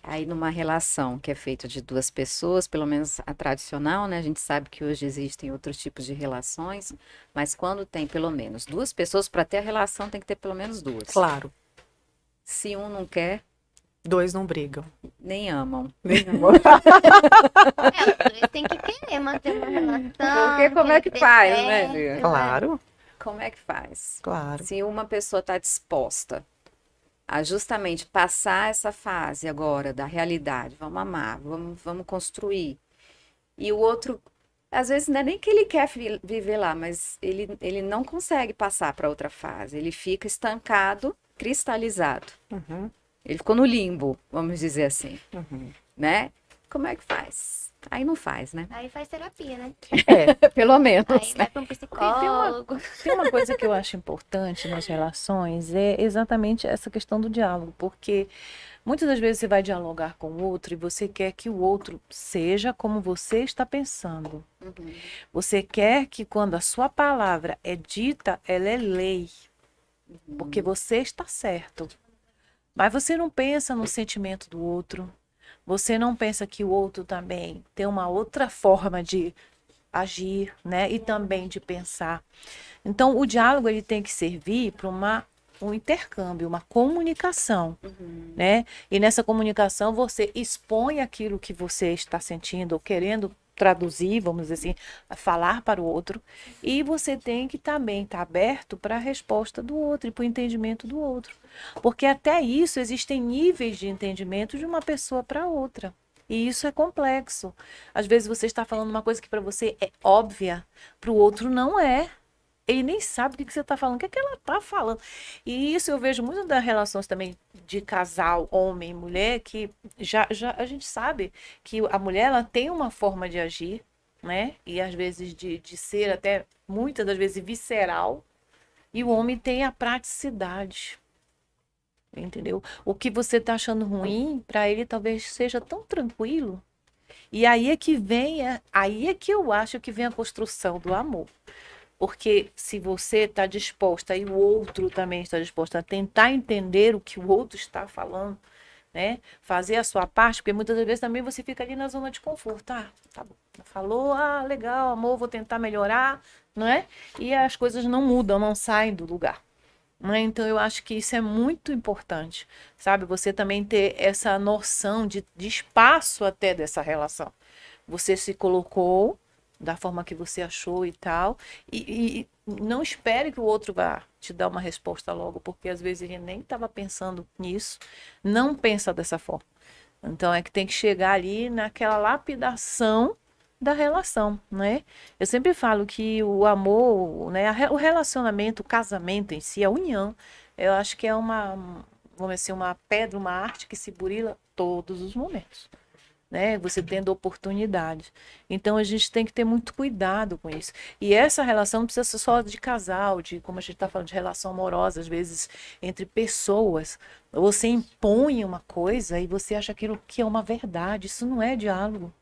Aí numa relação que é feita de duas pessoas, pelo menos a tradicional, né? A gente sabe que hoje existem outros tipos de relações, mas quando tem pelo menos duas pessoas, para ter a relação tem que ter pelo menos duas. Claro, Se um não quer, dois não brigam. nem amam. Os dois têm que querer manter uma relação. Porque como é que ter faz, perto, né, Bia? Claro, Como é que faz? claro. Se uma pessoa está disposta a justamente passar essa fase agora da realidade, vamos amar, vamos construir, e o outro, às vezes não é nem que ele quer viver lá, mas ele não consegue passar para outra fase, ele fica estancado, cristalizado. Uhum, Ele ficou no limbo, vamos dizer assim, uhum. né? Como é que faz? Aí não faz, né? Aí faz terapia, né? Pelo menos. Aí vai para um psicólogo. Tem uma coisa que eu acho importante nas relações, é exatamente essa questão do diálogo, porque muitas das vezes você vai dialogar com o outro e você quer que o outro seja como você está pensando. Você quer que quando a sua palavra é dita, ela é lei, porque você está certo. Mas você não pensa no sentimento do outro. Você não pensa que o outro também tem uma outra forma de agir, né? E também de pensar. Então, o diálogo ele tem que servir para um intercâmbio, uma comunicação, né? E nessa comunicação você expõe aquilo que você está sentindo ou querendo traduzir, vamos dizer assim, falar para o outro, e você tem que também estar aberto para a resposta do outro e para o entendimento do outro. Porque até isso existem níveis de entendimento de uma pessoa para outra. E isso é complexo. Às vezes você está falando uma coisa que para você é óbvia, para o outro não é. Ele nem sabe o que você está falando, o que é que ela está falando. E isso eu vejo muito das relações também de casal, homem e mulher, que já a gente sabe que a mulher ela tem uma forma de agir, né? E às vezes de ser até, muitas das vezes, visceral. E o homem tem a praticidade. Entendeu? O que você está achando ruim, para ele talvez seja tão tranquilo. E aí é que vem, aí é que eu acho que vem a construção do amor. Porque se você está disposta e o outro também está disposto a tentar entender o que o outro está falando, né? Fazer a sua parte, porque muitas vezes também você fica ali na zona de conforto. Tá bom. Falou, legal, amor, vou tentar melhorar, não é? E as coisas não mudam, não saem do lugar. Né? Então eu acho que isso é muito importante, sabe? Você também ter essa noção de espaço até dessa relação. Você se colocou da forma que você achou e tal, e não espere que o outro vá te dar uma resposta logo, porque às vezes ele nem estava pensando nisso, não pensa dessa forma. Então é que tem que chegar ali naquela lapidação da relação, né? Eu sempre falo que o amor, né, o relacionamento, o casamento em si, a união, eu acho que é vamos dizer assim, uma pedra, uma arte que se burila todos os momentos. né? Você tendo oportunidade. Então a gente tem que ter muito cuidado com isso. E essa relação não precisa ser só de casal, de como a gente está falando de relação amorosa, às vezes entre pessoas. Você impõe uma coisa e você acha aquilo que é uma verdade. Isso não é diálogo.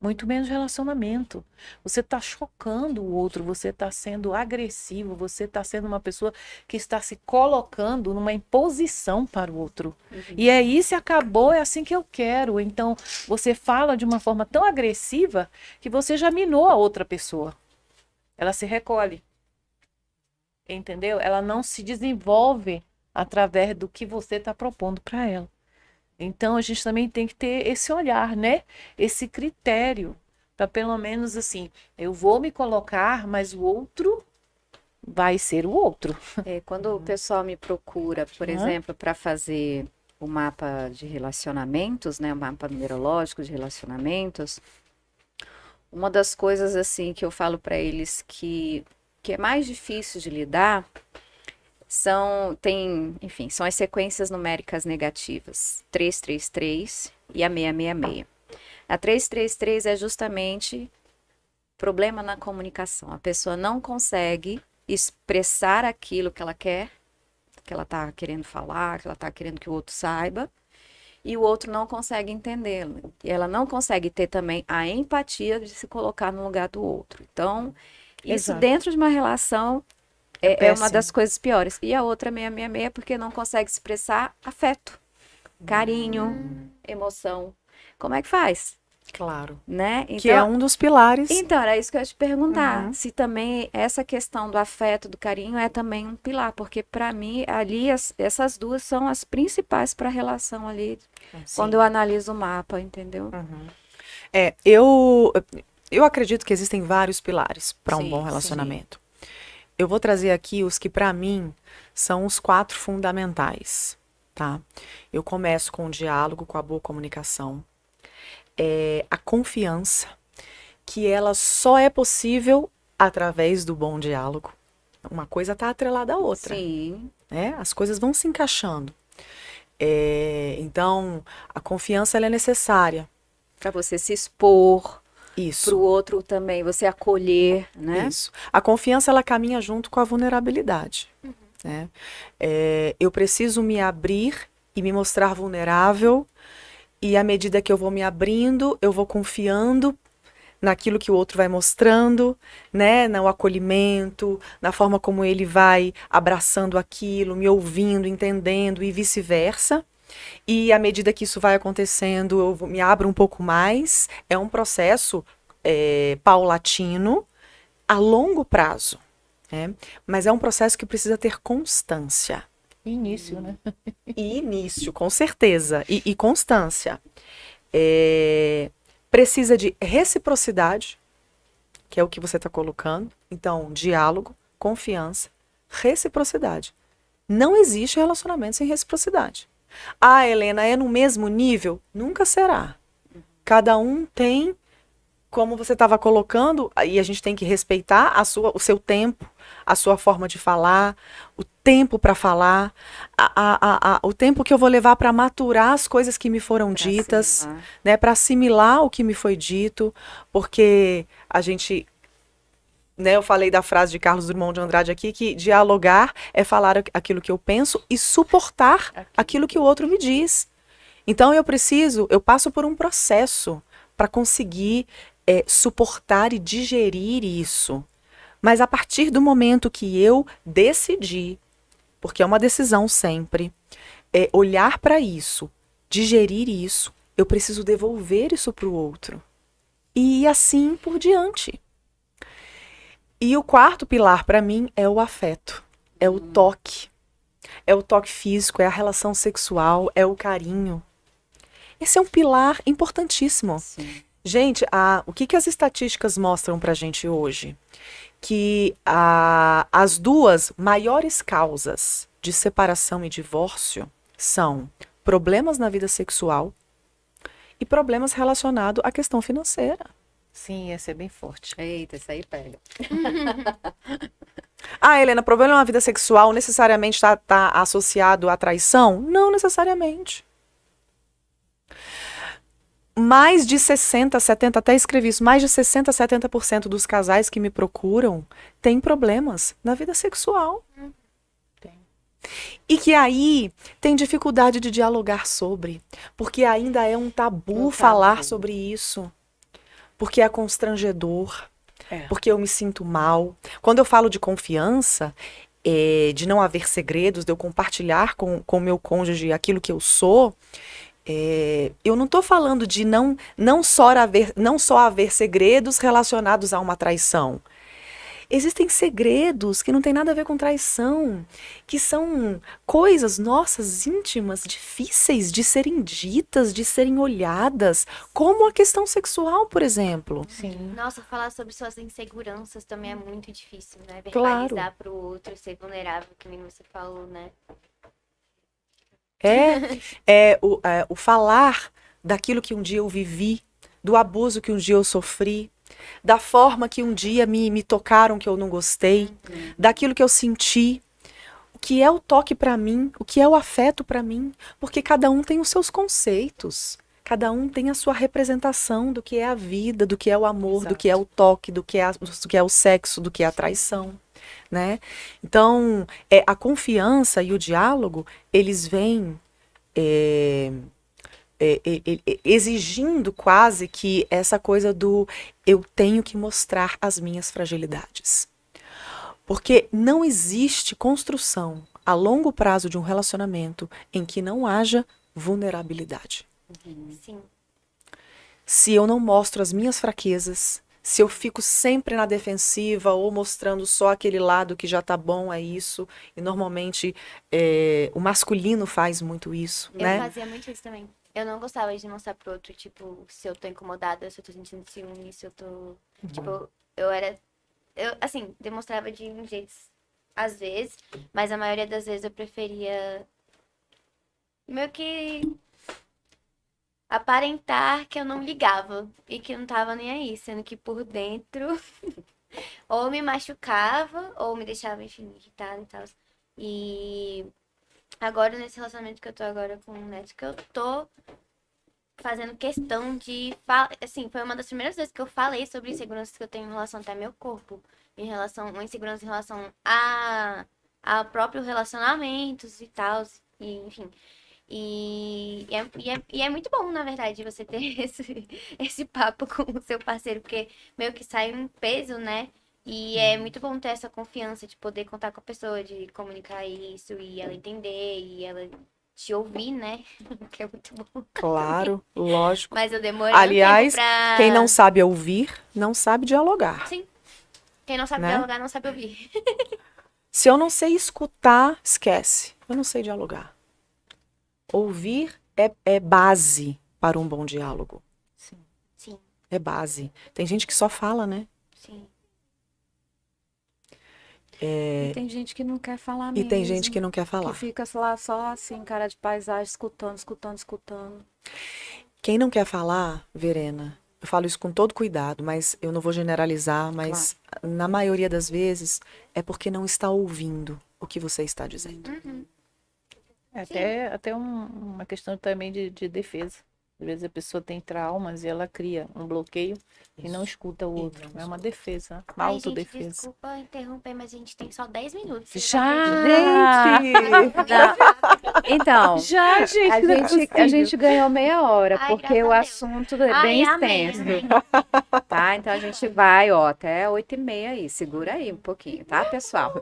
Muito menos relacionamento. Você está chocando o outro, você está sendo agressivo, você está sendo uma pessoa que está se colocando numa imposição para o outro. E é isso, acabou, é assim que eu quero. Então, você fala de uma forma tão agressiva que você já minou a outra pessoa. Ela se recolhe. Entendeu? Ela não se desenvolve através do que você está propondo para ela. Então, a gente também tem que ter esse olhar, né? Esse critério, para pelo menos assim, eu vou me colocar, mas o outro vai ser o outro. Quando o pessoal me procura, por exemplo, para fazer o mapa de relacionamentos, né? O mapa numerológico de relacionamentos, uma das coisas assim que eu falo para eles que é mais difícil de lidar são as sequências numéricas negativas, 333 e a 666. A 333 é justamente problema na comunicação. A pessoa não consegue expressar aquilo que ela quer, que ela está querendo falar, que ela está querendo que o outro saiba, e o outro não consegue entendê-lo. E ela não consegue ter também a empatia de se colocar no lugar do outro. Então, isso Exato. dentro de uma relação é uma péssimo. das coisas piores. E a outra 666 é porque não consegue expressar afeto, carinho, emoção. Como é que faz? Claro. Né? Que é um dos pilares. Então, era isso que eu ia te perguntar. Se também essa questão do afeto, do carinho é também um pilar. Porque para mim, ali, essas duas são as principais para a relação ali. Quando eu analiso o mapa, entendeu? Eu acredito que existem vários pilares para um Sim, bom relacionamento. Eu vou trazer aqui os que, para mim, são os 4 fundamentais, tá? Eu começo com o diálogo, com a boa comunicação. A confiança, que ela só é possível através do bom diálogo. Uma coisa está atrelada à outra. Sim. Né? As coisas vão se encaixando. Então, a confiança ela é necessária. Para você se expor. Isso. Para o outro também, você acolher, né? Isso. A confiança, ela caminha junto com a vulnerabilidade. Né? Eu preciso me abrir e me mostrar vulnerável, e à medida que eu vou me abrindo, eu vou confiando naquilo que o outro vai mostrando, né? No acolhimento, na forma como ele vai abraçando aquilo, me ouvindo, entendendo e vice-versa. E à medida que isso vai acontecendo, eu me abro um pouco mais. É um processo paulatino, a longo prazo. Né? Mas é um processo que precisa ter constância. Início, né? E início, com certeza. E constância. Precisa de reciprocidade, que é o que você está colocando. Então, diálogo, confiança, reciprocidade. Não existe relacionamento sem reciprocidade. Ah, Helena, é no mesmo nível? Nunca será. Cada um tem, como você estava colocando, e a gente tem que respeitar o seu tempo, a sua forma de falar, o tempo para falar, o tempo que eu vou levar para maturar as coisas que me foram ditas, né, para assimilar o que me foi dito, porque a gente... Né, eu falei da frase de Carlos Drummond de Andrade aqui, que dialogar é falar aquilo que eu penso e suportar aquilo que o outro me diz. Então eu passo por um processo para conseguir suportar e digerir isso. Mas a partir do momento que eu decidi, porque é uma decisão sempre, olhar para isso, digerir isso, eu preciso devolver isso para o outro. E assim por diante. E o 4º pilar para mim é o afeto, é o toque. É o toque físico, é a relação sexual, é o carinho. Esse é um pilar importantíssimo. Sim. Gente, o que as estatísticas mostram pra gente hoje? Que as 2 maiores causas de separação e divórcio são problemas na vida sexual e problemas relacionados à questão financeira. Sim, essa é bem forte. Eita, isso aí pega. Helena, problema na vida sexual necessariamente está associado à traição? Não necessariamente. mais de 60, 70, até escrevi isso, mais de 60, 70% dos casais que me procuram têm problemas na vida sexual. Tem. E que aí tem dificuldade de dialogar sobre, porque ainda é um tabu falar sobre isso, porque é constrangedor, porque eu me sinto mal. Quando eu falo de confiança, de não haver segredos, de eu compartilhar com o meu cônjuge aquilo que eu sou, eu não estou falando de não só haver segredos relacionados a uma traição. Existem segredos que não tem nada a ver com traição, que são coisas nossas íntimas, difíceis de serem ditas, de serem olhadas, como a questão sexual, por exemplo. Sim. Nossa, falar sobre suas inseguranças também é muito difícil, né? Claro. Verbalizar pro outro, ser vulnerável, que nem você falou, né? O falar daquilo que um dia eu vivi, do abuso que um dia eu sofri, da forma que um dia me tocaram que eu não gostei, daquilo que eu senti, o que é o toque para mim, o que é o afeto para mim, porque cada um tem os seus conceitos, cada um tem a sua representação do que é a vida, do que é o amor, do que é o toque, do que é o sexo, do que é a traição, né? Então, a confiança e o diálogo, eles vêm exigindo quase que essa coisa do eu tenho que mostrar as minhas fragilidades. Porque não existe construção a longo prazo de um relacionamento em que não haja vulnerabilidade. Sim. Se eu não mostro as minhas fraquezas, se eu fico sempre na defensiva ou mostrando só aquele lado que já tá bom, é isso, e normalmente o masculino faz muito isso, Eu né? fazia muito isso também. Eu não gostava de mostrar pro outro, tipo, se eu tô incomodada, se eu tô sentindo ciúme, se eu tô. Tipo, eu, assim, demonstrava de um jeito, às vezes, mas a maioria das vezes eu preferia meio que aparentar que eu não ligava e que eu não tava nem aí, sendo que por dentro ou me machucava ou me deixava, enfim, irritada e tal. E agora, nesse relacionamento que eu tô agora com o Neto, que eu tô fazendo questão de falar, assim, foi uma das primeiras vezes que eu falei sobre inseguranças que eu tenho em relação até ao meu corpo, uma insegurança em relação a próprio relacionamentos e tal, e enfim. E é muito bom, na verdade, você ter esse papo com o seu parceiro, porque meio que sai um peso, né? E é muito bom ter essa confiança de poder contar com a pessoa, de comunicar isso e ela entender e ela te ouvir, né? Que é muito bom. Claro, lógico. Mas eu demorei Aliás, um tempo pra... quem não sabe ouvir, não sabe dialogar. Sim. Quem não sabe Né? dialogar, não sabe ouvir. Se eu não sei escutar, esquece. Eu não sei dialogar. Ouvir é base para um bom diálogo. Sim, É base. Tem gente que só fala, né? sim. E tem gente que não quer falar E mesmo. tem gente que não quer falar. Que fica lá só assim, cara de paisagem, escutando. Quem não quer falar, Verena, eu falo isso com todo cuidado, mas eu não vou generalizar, mas na maioria das vezes é porque não está ouvindo o que você está dizendo. Uhum. Até uma questão também de defesa. Às vezes a pessoa tem traumas e ela cria um bloqueio e não escuta o outro. É uma defesa, uma Ai, gente, autodefesa. desculpa interromper, mas a gente tem só 10 minutos. vocês Já! acreditam? Então, Já, gente, a gente ganhou meia hora, Ai, porque graças o a Deus. assunto é Ai, bem amém, extenso. Tá? Então a gente vai, ó, até 8h30 aí. Segura aí um pouquinho, tá, pessoal?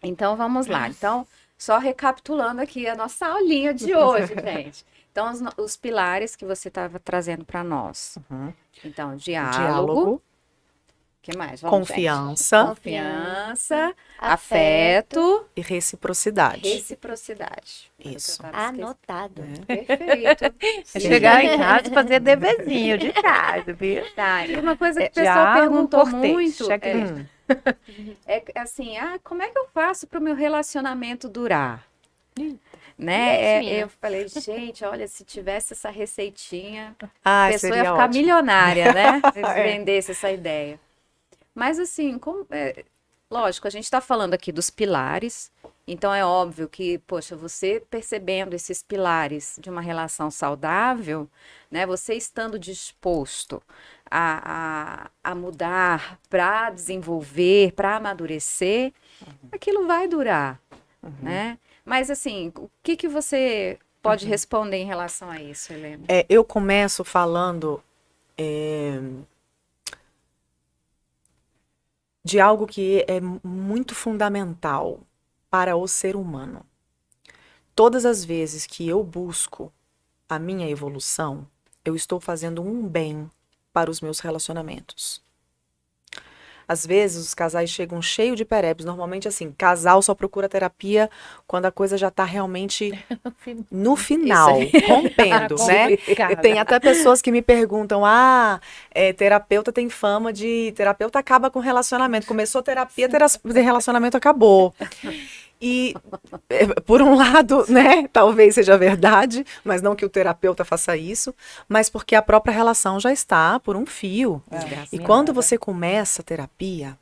Então vamos lá. Então, só recapitulando aqui a nossa aulinha de hoje, gente. Então, os pilares que você estava trazendo para nós. Uhum. Então, diálogo. O que mais? Vamos, Confiança gente. Confiança, afeto, e reciprocidade. reciprocidade. Isso. Anotado. Perfeito. É chegar em casa e fazer deverzinho de casa, viu? Tá, e uma coisa que o Já pessoal perguntou cortei, muito checklist. é assim, como é que eu faço para o meu relacionamento durar? Né? menina. Eu falei, gente, olha, se tivesse essa receitinha, Ah, a pessoa ia seria ficar ótimo. milionária, né? Se vendesse essa ideia. Mas assim, Lógico, a gente está falando aqui dos pilares, então é óbvio que, poxa, você percebendo esses pilares de uma relação saudável, né, você estando disposto a mudar para desenvolver, para amadurecer, aquilo vai durar, né? Mas assim, o que que você pode responder em relação a isso, Helena? Eu começo falando de algo que é muito fundamental para o ser humano. Todas as vezes que eu busco a minha evolução, eu estou fazendo um bem para os meus relacionamentos. Às vezes os casais chegam cheios de perebes. Normalmente, assim, casal só procura terapia quando a coisa já está realmente no final, rompendo, né? Tem até pessoas que me perguntam, terapeuta tem fama de... Terapeuta acaba com relacionamento. Começou terapia, relacionamento acabou. E, por um lado, né, talvez seja verdade, mas não que o terapeuta faça isso, mas porque a própria relação já está por um fio. E quando você começa a terapia,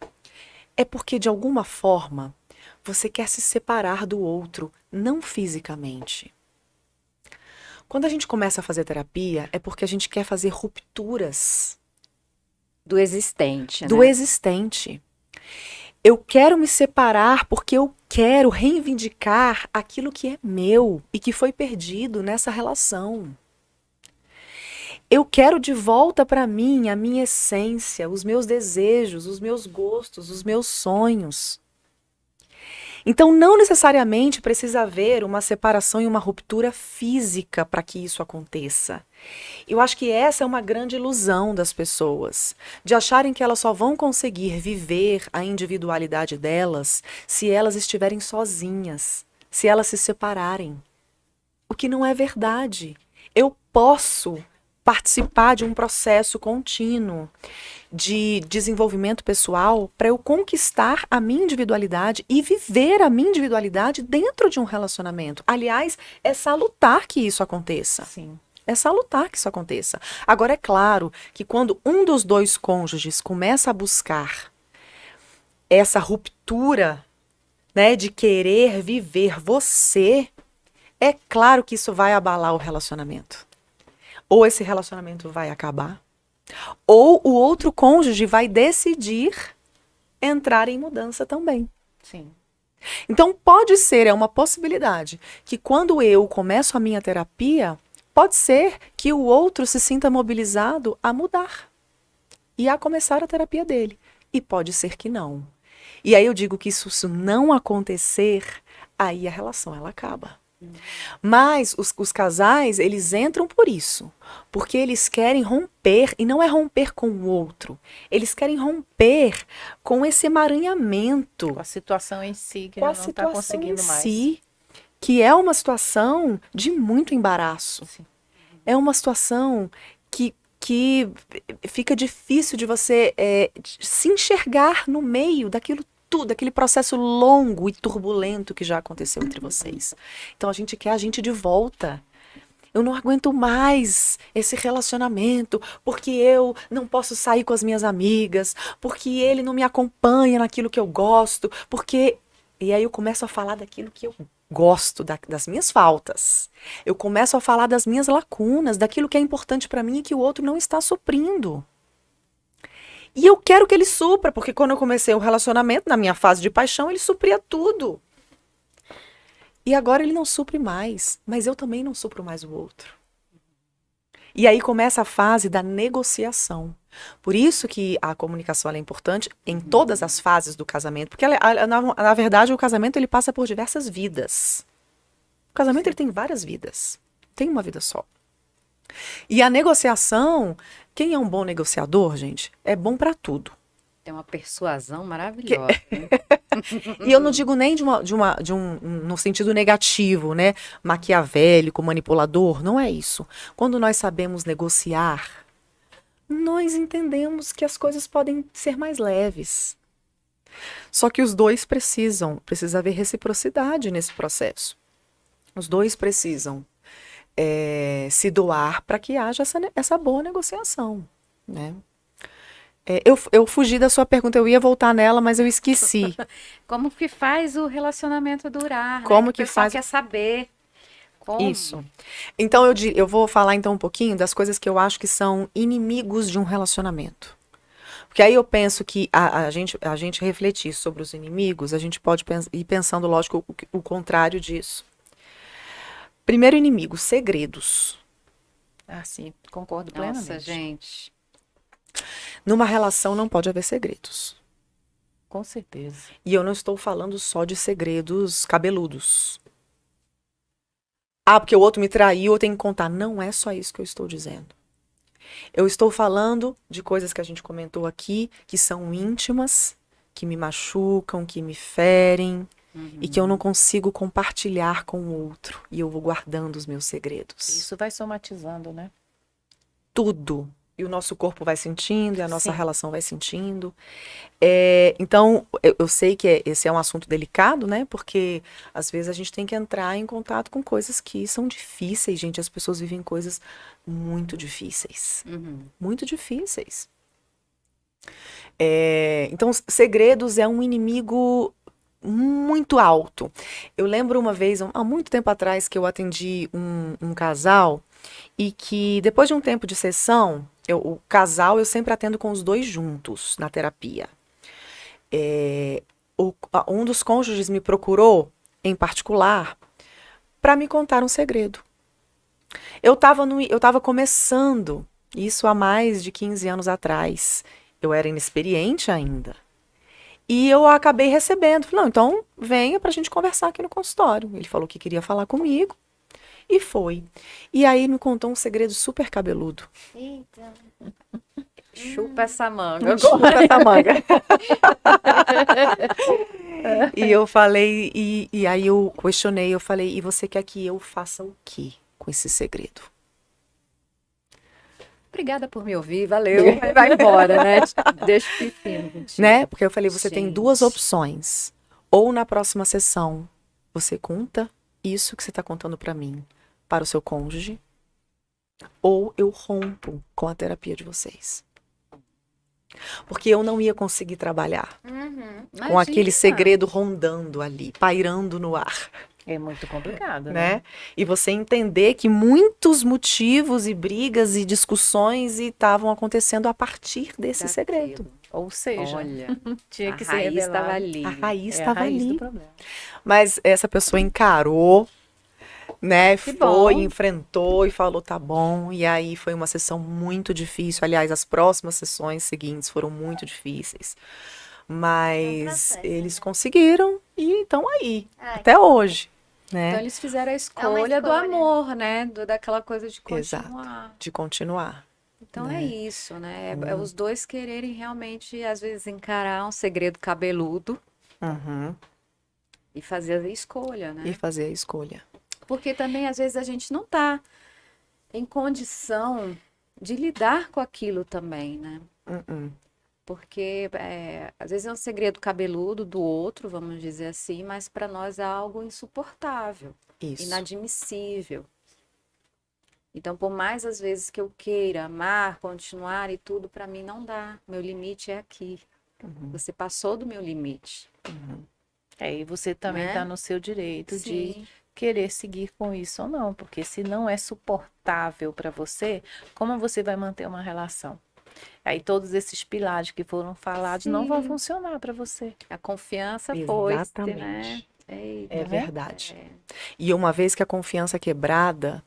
é porque, de alguma forma, você quer se separar do outro, não fisicamente. Quando a gente começa a fazer terapia, é porque a gente quer fazer rupturas Do existente, do né? existente. Eu quero me separar porque eu quero reivindicar aquilo que é meu e que foi perdido nessa relação. Eu quero de volta para mim a minha essência, os meus desejos, os meus gostos, os meus sonhos. Então, não necessariamente precisa haver uma separação e uma ruptura física para que isso aconteça. Eu acho que essa é uma grande ilusão das pessoas, de acharem que elas só vão conseguir viver a individualidade delas se elas estiverem sozinhas, se elas se separarem. O que não é verdade. Eu posso participar de um processo contínuo de desenvolvimento pessoal para eu conquistar a minha individualidade e viver a minha individualidade dentro de um relacionamento. Aliás, é salutar que isso aconteça. Sim. É salutar que isso aconteça. Agora, é claro que quando um dos dois cônjuges começa a buscar essa ruptura, né, de querer viver você, é claro que isso vai abalar o relacionamento. Ou esse relacionamento vai acabar, ou o outro cônjuge vai decidir entrar em mudança também. Sim. Então, pode ser, é uma possibilidade, que quando eu começo a minha terapia, pode ser que o outro se sinta mobilizado a mudar e a começar a terapia dele. E pode ser que não. E aí eu digo que se não acontecer, aí a relação ela acaba. Mas os casais, eles entram por isso, porque eles querem romper, e não é romper com o outro, eles querem romper com esse emaranhamento, Com a situação em si, que com a ele não está situação conseguindo em mais. si, que é uma situação de muito embaraço. Sim. É uma situação que fica difícil de você se enxergar no meio daquilo tudo, aquele processo longo e turbulento que já aconteceu entre vocês. Então a gente quer a gente de volta. Eu não aguento mais esse relacionamento, porque eu não posso sair com as minhas amigas, porque ele não me acompanha naquilo que eu gosto, porque... E aí eu começo a falar daquilo que eu gosto, das minhas faltas. Eu começo a falar das minhas lacunas, daquilo que é importante para mim e que o outro não está suprindo. E eu quero que ele supra, porque quando eu comecei o relacionamento, na minha fase de paixão, ele supria tudo. E agora ele não supre mais, mas eu também não supro mais o outro. E aí começa a fase da negociação. Por isso que a comunicação ela é importante em todas as fases do casamento, porque na verdade o casamento ele passa por diversas vidas. O casamento ele tem várias vidas, tem uma vida só. E a negociação, quem é um bom negociador, gente, é bom para tudo. Tem uma persuasão maravilhosa, né? E eu não digo nem no sentido negativo, né? Maquiavélico, manipulador, não é isso. Quando nós sabemos negociar, nós entendemos que as coisas podem ser mais leves. Só que os dois precisa haver reciprocidade nesse processo. Os dois precisam se doar para que haja essa boa negociação, né? Eu fugi da sua pergunta, eu ia voltar nela, mas eu esqueci. Como que faz o relacionamento durar, né? Como O que pessoal faz- quer saber como. Isso. Então eu vou falar então um pouquinho das coisas que eu acho que são inimigos de um relacionamento. Porque aí eu penso que a gente refletir sobre os inimigos, a gente pode ir pensando, lógico, o contrário disso. Primeiro inimigo, segredos. Ah, sim, concordo Nossa, plenamente. gente. Numa relação não pode haver segredos. Com certeza. E eu não estou falando só de segredos cabeludos. Ah, porque o outro me traiu, eu tenho que contar. Não é só isso que eu estou dizendo. Eu estou falando de coisas que a gente comentou aqui, que são íntimas, que me machucam, que me ferem, e que eu não consigo compartilhar com o outro. E eu vou guardando os meus segredos. Isso vai somatizando, né? Tudo. E o nosso corpo vai sentindo, e a nossa Sim. relação vai sentindo. Então, eu sei que esse é um assunto delicado, né? Porque às vezes a gente tem que entrar em contato com coisas que são difíceis, gente. As pessoas vivem coisas muito difíceis. Uhum. Muito difíceis. Então, segredos é um inimigo muito alto. Eu lembro uma vez, há muito tempo atrás, que eu atendi um casal e que depois de um tempo de sessão, o casal eu sempre atendo com os dois juntos na terapia. Um dos cônjuges me procurou, em particular, para me contar um segredo. Eu estava começando, isso há mais de 15 anos atrás. Eu era inexperiente ainda. E eu acabei recebendo. Falei, não, então venha pra gente conversar aqui no consultório. Ele falou que queria falar comigo. E foi. E aí me contou um segredo super cabeludo. Eita. Chupa essa manga. Chupa essa manga. E eu falei, e aí eu questionei, eu falei, e você quer que eu faça o quê com esse segredo? Obrigada por me ouvir, valeu. Vai embora, né? Deixa o pepino contigo. Né? Porque eu falei, você tem duas Gente. opções. Ou na próxima sessão, você conta isso que você está contando para mim, para o seu cônjuge, ou eu rompo com a terapia de vocês. Porque eu não ia conseguir trabalhar Uhum. com aquele segredo rondando ali, pairando no ar, É muito complicado, né? E você entender que muitos motivos e brigas e discussões estavam acontecendo a partir desse segredo. Ou seja, Olha, tinha a que ser raiz revelado. estava ali. A raiz É a estava raiz do ali. problema. Mas essa pessoa encarou, né? Que Foi, bom. enfrentou e falou, tá bom. E aí foi uma sessão muito difícil. Aliás, as próximas sessões seguintes foram muito difíceis. Mas processo, eles né? conseguiram e estão aí, Ai, até hoje, Então né? eles fizeram a escolha do escolha. amor, né? Daquela coisa de Exato. continuar. De continuar. Então Né? é isso, né? É os dois quererem realmente, às vezes, encarar um segredo cabeludo Uhum. e fazer a escolha, né? E fazer a escolha. Porque também, às vezes, a gente não tá em condição de lidar com aquilo também, né? Uhum. Porque às vezes é um segredo cabeludo do outro, vamos dizer assim, mas para nós é algo insuportável, Isso. inadmissível. Então, por mais às vezes que eu queira amar, continuar e tudo, para mim não dá. Meu limite é aqui. Você passou do meu limite. E você também Né? está no seu direito de Sim. querer seguir com isso ou não, porque se não é suportável para você, como você vai manter uma relação? Aí todos esses pilares que foram falados não vão Sim. funcionar para você. A confiança foi, né? Exatamente. Eita, É né? verdade. E uma vez que a confiança é quebrada,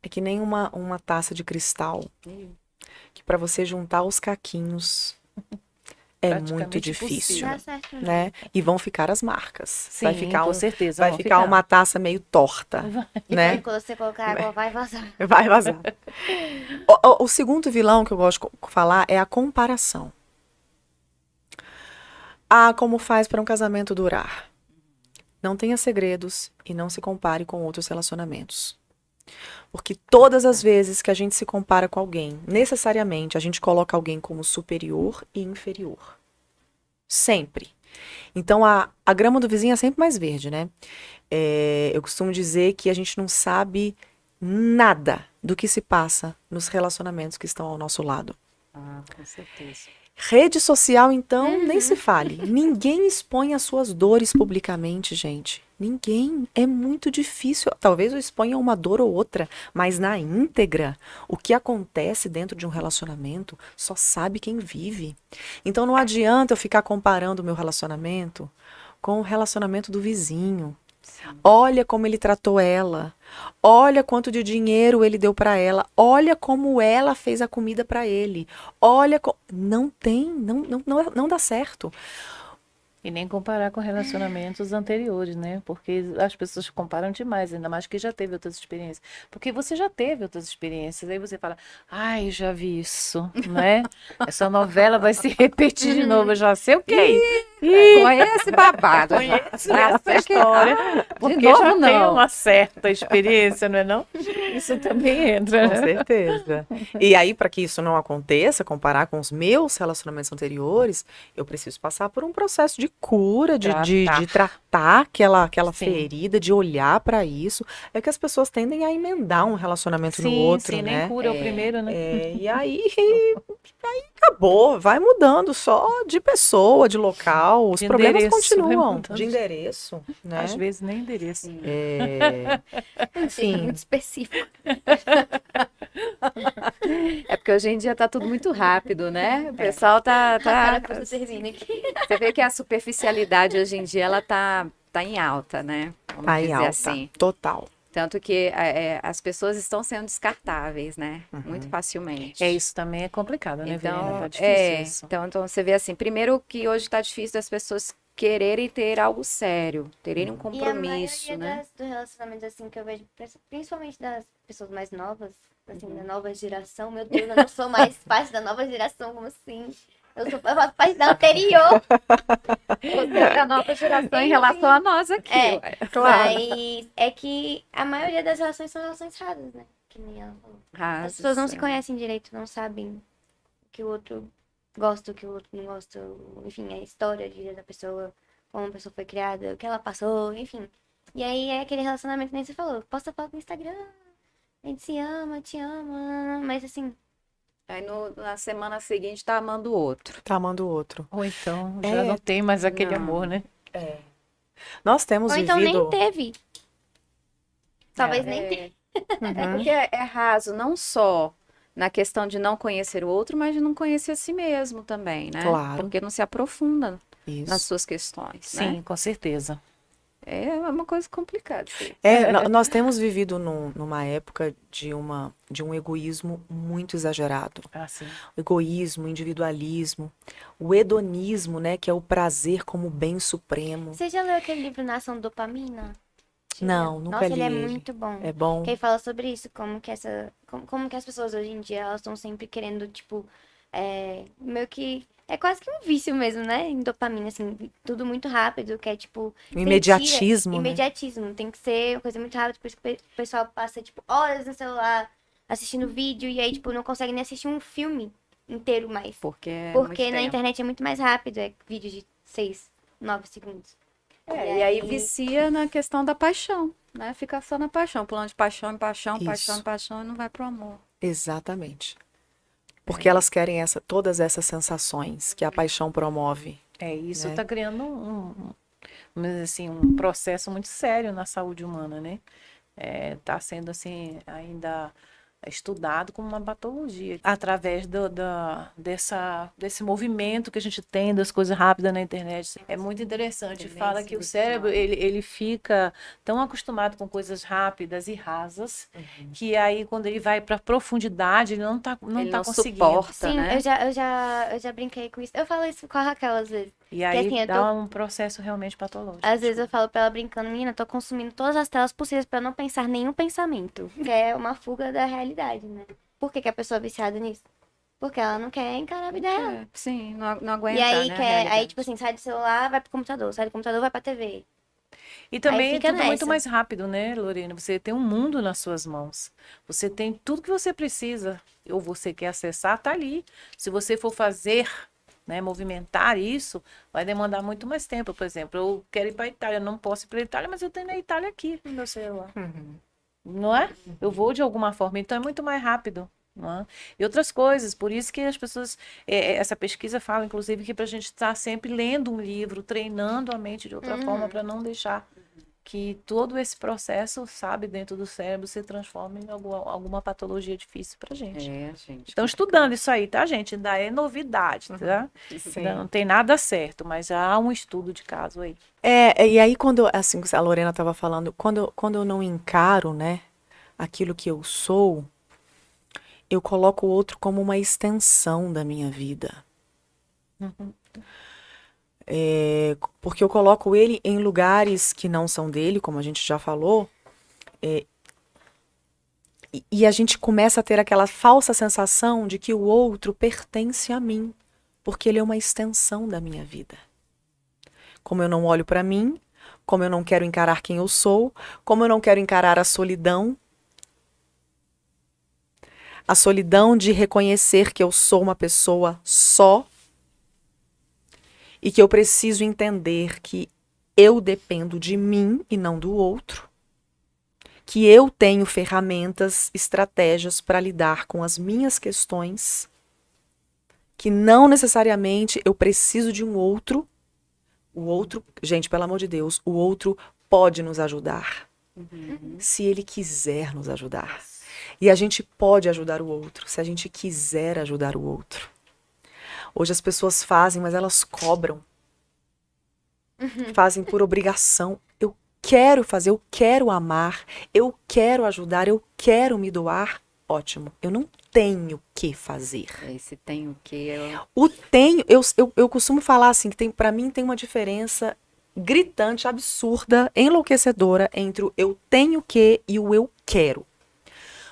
é que nem uma taça de cristal, que para você juntar os caquinhos é muito Praticamente difícil, impossível. Dá certo. né? E vão ficar as marcas. vai Sim, ficar com um, certeza. vai vão ficar uma taça meio torta, E né? quando você colocar água, vai vazar. Vai vazar. O segundo vilão que eu gosto de falar é a comparação. Ah, como faz para um casamento durar? Não tenha segredos e não se compare com outros relacionamentos. Porque todas as vezes que a gente se compara com alguém, necessariamente a gente coloca alguém como superior e inferior. Sempre. Então a grama do vizinho é sempre mais verde, né? Eu costumo dizer que a gente não sabe nada do que se passa nos relacionamentos que estão ao nosso lado. Ah, com certeza. Rede social, então, nem se fale. Ninguém expõe as suas dores publicamente, gente. Ninguém. É muito difícil. Talvez eu exponha uma dor ou outra, mas na íntegra, o que acontece dentro de um relacionamento só sabe quem vive. Então não adianta eu ficar comparando o meu relacionamento com o relacionamento do vizinho. Olha como ele tratou ela. Olha quanto de dinheiro ele deu para ela. Olha como ela fez a comida para ele. Olha, não tem, não dá certo. E nem comparar com relacionamentos anteriores, né? Porque as pessoas comparam demais, ainda mais que já teve outras experiências. Porque você já teve outras experiências, aí você fala, ai, já vi isso, né? Essa novela vai se repetir de novo, eu já sei o que é isso. Conhece babado. Conheço essa história, porque novo, já tem não. uma certa experiência, não é não? Isso também entra, Com né? certeza. E aí, para que isso não aconteça, comparar com os meus relacionamentos anteriores, eu preciso passar por um processo de cura, de tratar aquela Sim. ferida, de olhar para isso. É que as pessoas tendem a emendar um relacionamento no outro, sim, né? nem cura é o primeiro, né? E aí acabou, vai mudando só de pessoa, de local, os De problemas endereço, vai continuam, mudando. de endereço, né? Às vezes nem endereço. Achei Enfim, muito específico. É porque hoje em dia tá tudo muito rápido, né? O pessoal A cara tá... pra você servindo aqui. Você vê que a superficialidade hoje em dia, ela tá em alta, né? Vamos tá em dizer alta, assim. total. Tanto que as pessoas estão sendo descartáveis, né? Muito facilmente. Isso também é complicado, né, Verena? Então, Tá difícil isso. então você vê assim, primeiro que hoje está difícil das pessoas quererem ter algo sério, terem um E a compromisso, maioria né? dos relacionamentos, assim, que eu vejo, principalmente das pessoas mais novas, assim, da nova geração, meu Deus, eu não sou mais parte da nova geração, como assim? Eu faço parte da anterior. Você é da nova geração em relação a nós aqui. É, ué. mas é que a maioria das relações são relações rasas, né? Que nem ela falou. As Rasos, pessoas não se é. conhecem direito, não sabem o que o outro gosta, o que o outro não gosta, enfim, a história de vida da pessoa, como a pessoa foi criada, o que ela passou, enfim. E aí é aquele relacionamento que nem você falou, posta foto no Instagram, a gente se ama, te ama, mas assim, Aí na semana seguinte tá amando o outro. Tá amando o outro. Ou então já não É, tem mais aquele não. amor, né? Nós temos ou então nem vivido. teve. Talvez nem tenha. É Uhum. porque é raso não só na questão de não conhecer o outro, mas de não conhecer a si mesmo também, né? Claro. Porque não se aprofunda nas Isso. suas questões, Sim, né? com certeza. É uma coisa complicada. Sim. Nós temos vivido numa época de um egoísmo muito exagerado. Ah, sim. O egoísmo, o individualismo, o hedonismo, né, que é o prazer como bem supremo. Você já leu aquele livro Nação Dopamina? Não, nunca Nossa, li ele é ele. muito bom. É bom. Que ele fala sobre isso, como que as pessoas hoje em dia, elas estão sempre querendo, tipo, meio que, é quase que um vício mesmo, né, em dopamina, assim, tudo muito rápido, que é, tipo, O imediatismo, né? imediatismo, tem que ser uma coisa muito rápida, por isso que o pessoal passa, tipo, horas no celular, assistindo vídeo, e aí, tipo, não consegue nem assistir um filme inteiro mais. Porque é Porque muito na tempo. internet é muito mais rápido, é vídeo de 6, 9 segundos. E aí vicia na questão da paixão, né? Fica só na paixão, pulando de paixão em paixão, Isso. paixão em paixão e não vai pro amor. Exatamente. Porque elas querem todas essas sensações que a paixão promove. Isso Né? está criando vamos dizer assim, um processo muito sério na saúde humana, né? Está sendo assim ainda estudado como uma patologia através desse movimento que a gente tem das coisas rápidas na internet. É muito interessante. Tendência Fala que o do cérebro final. ele fica tão acostumado com coisas rápidas e rasas que aí quando ele vai para profundidade ele não tá Ele não conseguindo. suporta, Sim, né? eu já brinquei com isso. Eu falo isso com a Raquel às vezes. E aí assim, eu dá um processo realmente patológico. Às vezes eu falo pra ela brincando, menina, eu tô consumindo todas as telas possíveis pra não pensar nenhum pensamento. Que é uma fuga da realidade, né? Por que a pessoa é viciada nisso? Porque ela não quer encarar a vida real. Sim, não aguenta, E aí, né? a aí, realidade. tipo assim, sai do celular, vai pro computador, sai do computador, vai pra TV. E também é fica tudo muito nessa. mais rápido, né, Lorena? Você tem um mundo nas suas mãos. Você tem tudo que você precisa, ou você quer acessar, tá ali. Se você for fazer, né, movimentar isso, vai demandar muito mais tempo. Por exemplo, eu quero ir para a Itália, não posso ir para a Itália, mas eu tenho na Itália aqui no meu celular. Não é? Eu vou de alguma forma, então é muito mais rápido. Não é? E outras coisas, por isso que as pessoas, essa pesquisa fala, inclusive, que para a gente estar sempre lendo um livro, treinando a mente de outra forma, para não deixar que todo esse processo, sabe, dentro do cérebro se transforme em alguma patologia difícil para a gente. Gente. Estão estudando isso aí, tá, gente? Ainda é novidade, tá? Ainda não tem nada certo, mas há um estudo de caso aí. E aí quando, assim, a Lorena estava falando, quando eu não encaro, né, aquilo que eu sou, eu coloco o outro como uma extensão da minha vida. Porque eu coloco ele em lugares que não são dele, como a gente já falou, e a gente começa a ter aquela falsa sensação de que o outro pertence a mim, porque ele é uma extensão da minha vida. Como eu não olho para mim, como eu não quero encarar quem eu sou, como eu não quero encarar a solidão de reconhecer que eu sou uma pessoa só e que eu preciso entender que eu dependo de mim e não do outro, que eu tenho ferramentas, estratégias para lidar com as minhas questões, que não necessariamente eu preciso de um outro. O outro, gente, pelo amor de Deus, o outro pode nos ajudar, se ele quiser nos ajudar. E a gente pode ajudar o outro, se a gente quiser ajudar o outro. Hoje as pessoas fazem, mas elas cobram. Fazem por obrigação. Eu quero fazer, eu quero amar, eu quero ajudar, eu quero me doar. Ótimo. Eu não tenho que fazer. Esse tem o que O tenho, eu costumo falar assim, que para mim tem uma diferença gritante, absurda, enlouquecedora entre o eu tenho que e o eu quero.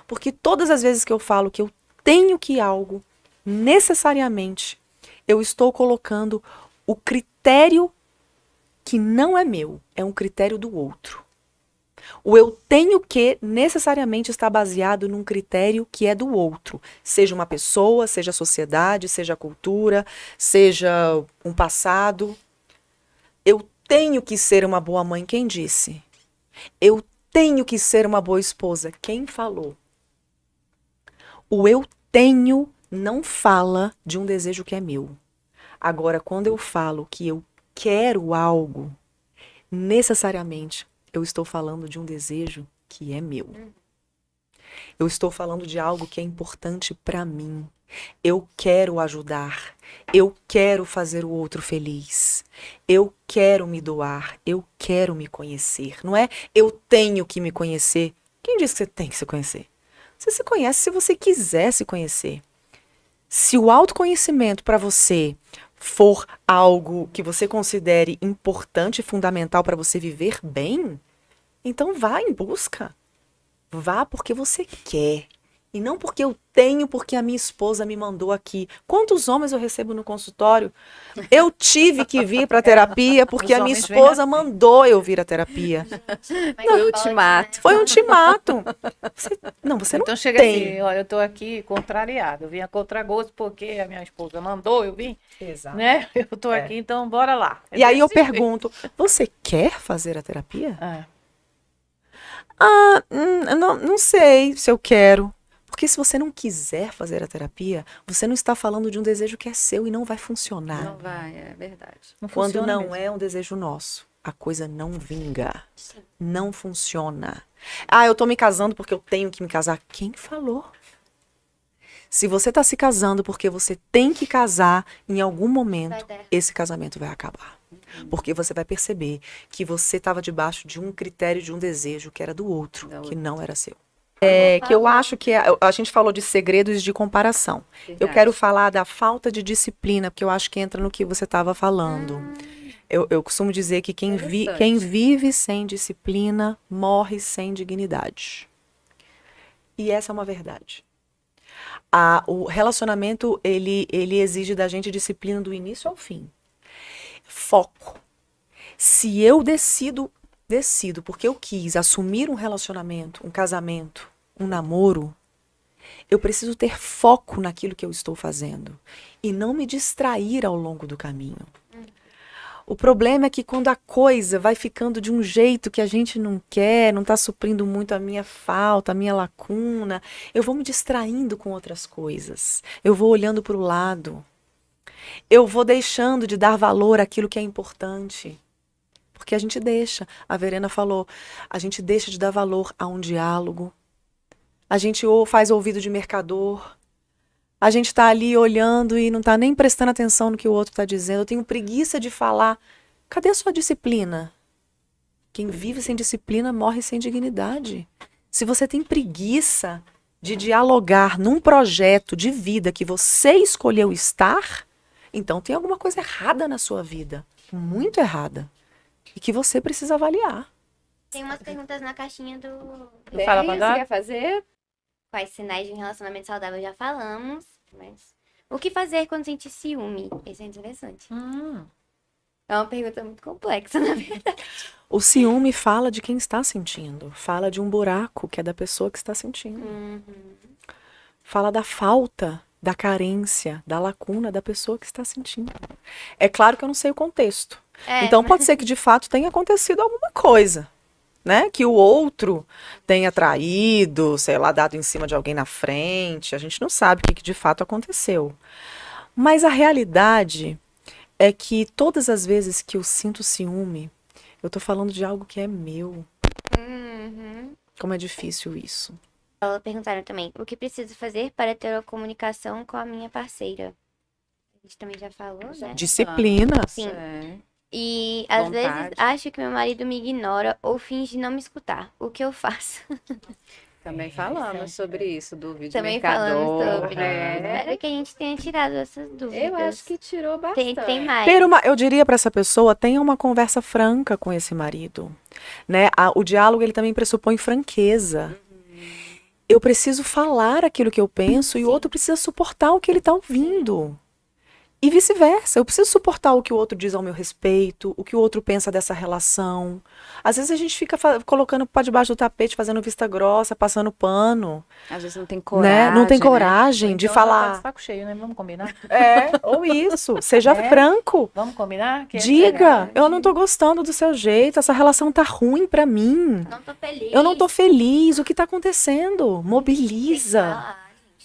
Porque todas as vezes que eu falo que eu tenho que algo, necessariamente, eu estou colocando o critério que não é meu, é um critério do outro. O eu tenho que necessariamente está baseado num critério que é do outro. Seja uma pessoa, seja a sociedade, seja a cultura, seja um passado. Eu tenho que ser uma boa mãe, quem disse? Eu tenho que ser uma boa esposa, quem falou? O eu tenho não fala de um desejo que é meu. Agora, quando eu falo que eu quero algo, necessariamente eu estou falando de um desejo que é meu. Eu estou falando de algo que é importante para mim. Eu quero ajudar. Eu quero fazer o outro feliz. Eu quero me doar. Eu quero me conhecer. Não é eu tenho que me conhecer. Quem disse que você tem que se conhecer? Você se conhece se você quiser se conhecer. Se o autoconhecimento para você for algo que você considere importante e fundamental para você viver bem, então vá em busca. Vá porque você quer. E não porque eu tenho, porque a minha esposa me mandou aqui. Quantos homens eu recebo no consultório? Eu tive que vir para a terapia porque a minha esposa mandou eu vir à terapia. Foi o ultimato. Foi um ultimato. Você Então não chega tem. assim, olha, eu tô aqui contrariada. Eu vim a contragosto porque a minha esposa mandou, eu vim. Exato. Né? Eu tô aqui, então bora lá. E aí eu pergunto, você quer fazer a terapia? Não sei se eu quero. Porque se você não quiser fazer a terapia, você não está falando de um desejo que é seu e não vai funcionar. Não vai, é verdade. Quando não é um desejo nosso, a coisa não vinga. Sim. Não funciona. Eu tô me casando porque eu tenho que me casar. Quem falou? Se você tá se casando porque você tem que casar, em algum momento, esse casamento vai acabar. Porque você vai perceber que você estava debaixo de um critério, de um desejo que era do outro, que não era seu. Que eu acho que a gente falou de segredos de comparação. Verdade. Eu quero falar da falta de disciplina, porque eu acho que entra no que você estava falando. Eu costumo dizer que quem vive sem disciplina morre sem dignidade. E essa é uma verdade. O relacionamento, ele exige da gente disciplina do início ao fim. Foco. Se eu decido porque eu quis assumir um relacionamento, um casamento, um namoro, eu preciso ter foco naquilo que eu estou fazendo e não me distrair ao longo do caminho. O problema é que quando a coisa vai ficando de um jeito que a gente não quer, não está suprindo muito a minha falta, a minha lacuna, eu vou me distraindo com outras coisas. Eu vou olhando para o lado. Eu vou deixando de dar valor àquilo que é importante. Porque a gente deixa. A Verena falou, a gente deixa de dar valor a um diálogo. A gente faz ouvido de mercador. A gente está ali olhando e não está nem prestando atenção no que o outro está dizendo. Eu tenho preguiça de falar. Cadê a sua disciplina? Quem vive sem disciplina morre sem dignidade. Se você tem preguiça de dialogar num projeto de vida que você escolheu estar, então tem alguma coisa errada na sua vida. Muito errada. E que você precisa avaliar. Tem umas perguntas na caixinha do Fala, Você Pandora. quer fazer? quais sinais de um relacionamento saudável já falamos, mas o que fazer quando sentir ciúme? Esse é interessante. É uma pergunta muito complexa, na verdade. O ciúme fala de quem está sentindo. Fala de um buraco que é da pessoa que está sentindo. Fala da falta, da carência, da lacuna da pessoa que está sentindo. É claro que eu não sei o contexto. Então pode ser que de fato tenha acontecido alguma coisa, né? Que o outro tenha traído, sei lá, dado em cima de alguém na frente. A gente não sabe o que de fato aconteceu. Mas a realidade é que todas as vezes que eu sinto ciúme, eu tô falando de algo que é meu. Como é difícil isso. Perguntaram também, o que preciso fazer para ter uma comunicação com a minha parceira? A gente também já falou, né? Disciplina. Sim. É. E às vezes Vontade. acho que meu marido me ignora ou finge não me escutar. O que eu faço? Também falamos sobre isso, do vídeo Também mercador. falamos sobre. É. Espero que a gente tenha tirado essas dúvidas. Eu acho que tirou bastante. tem mais. Eu diria para essa pessoa, tenha uma conversa franca com esse marido, né? O diálogo ele também pressupõe franqueza. Eu preciso falar aquilo que eu penso e o outro precisa suportar o que ele está ouvindo. E vice-versa, eu preciso suportar o que o outro diz ao meu respeito, o que o outro pensa dessa relação. Às vezes a gente fica colocando para debaixo do tapete, fazendo vista grossa, passando pano, Às vezes não tem né? coragem. Não tem né? coragem de Então, ela tá falar. de saco cheio, né? Vamos combinar? Ou isso, seja É. franco. Vamos combinar? Que Diga, eu não tô gostando do seu jeito, essa relação tá ruim pra mim. Não tô feliz. Eu não tô feliz, o que tá acontecendo? Mobiliza, Ah,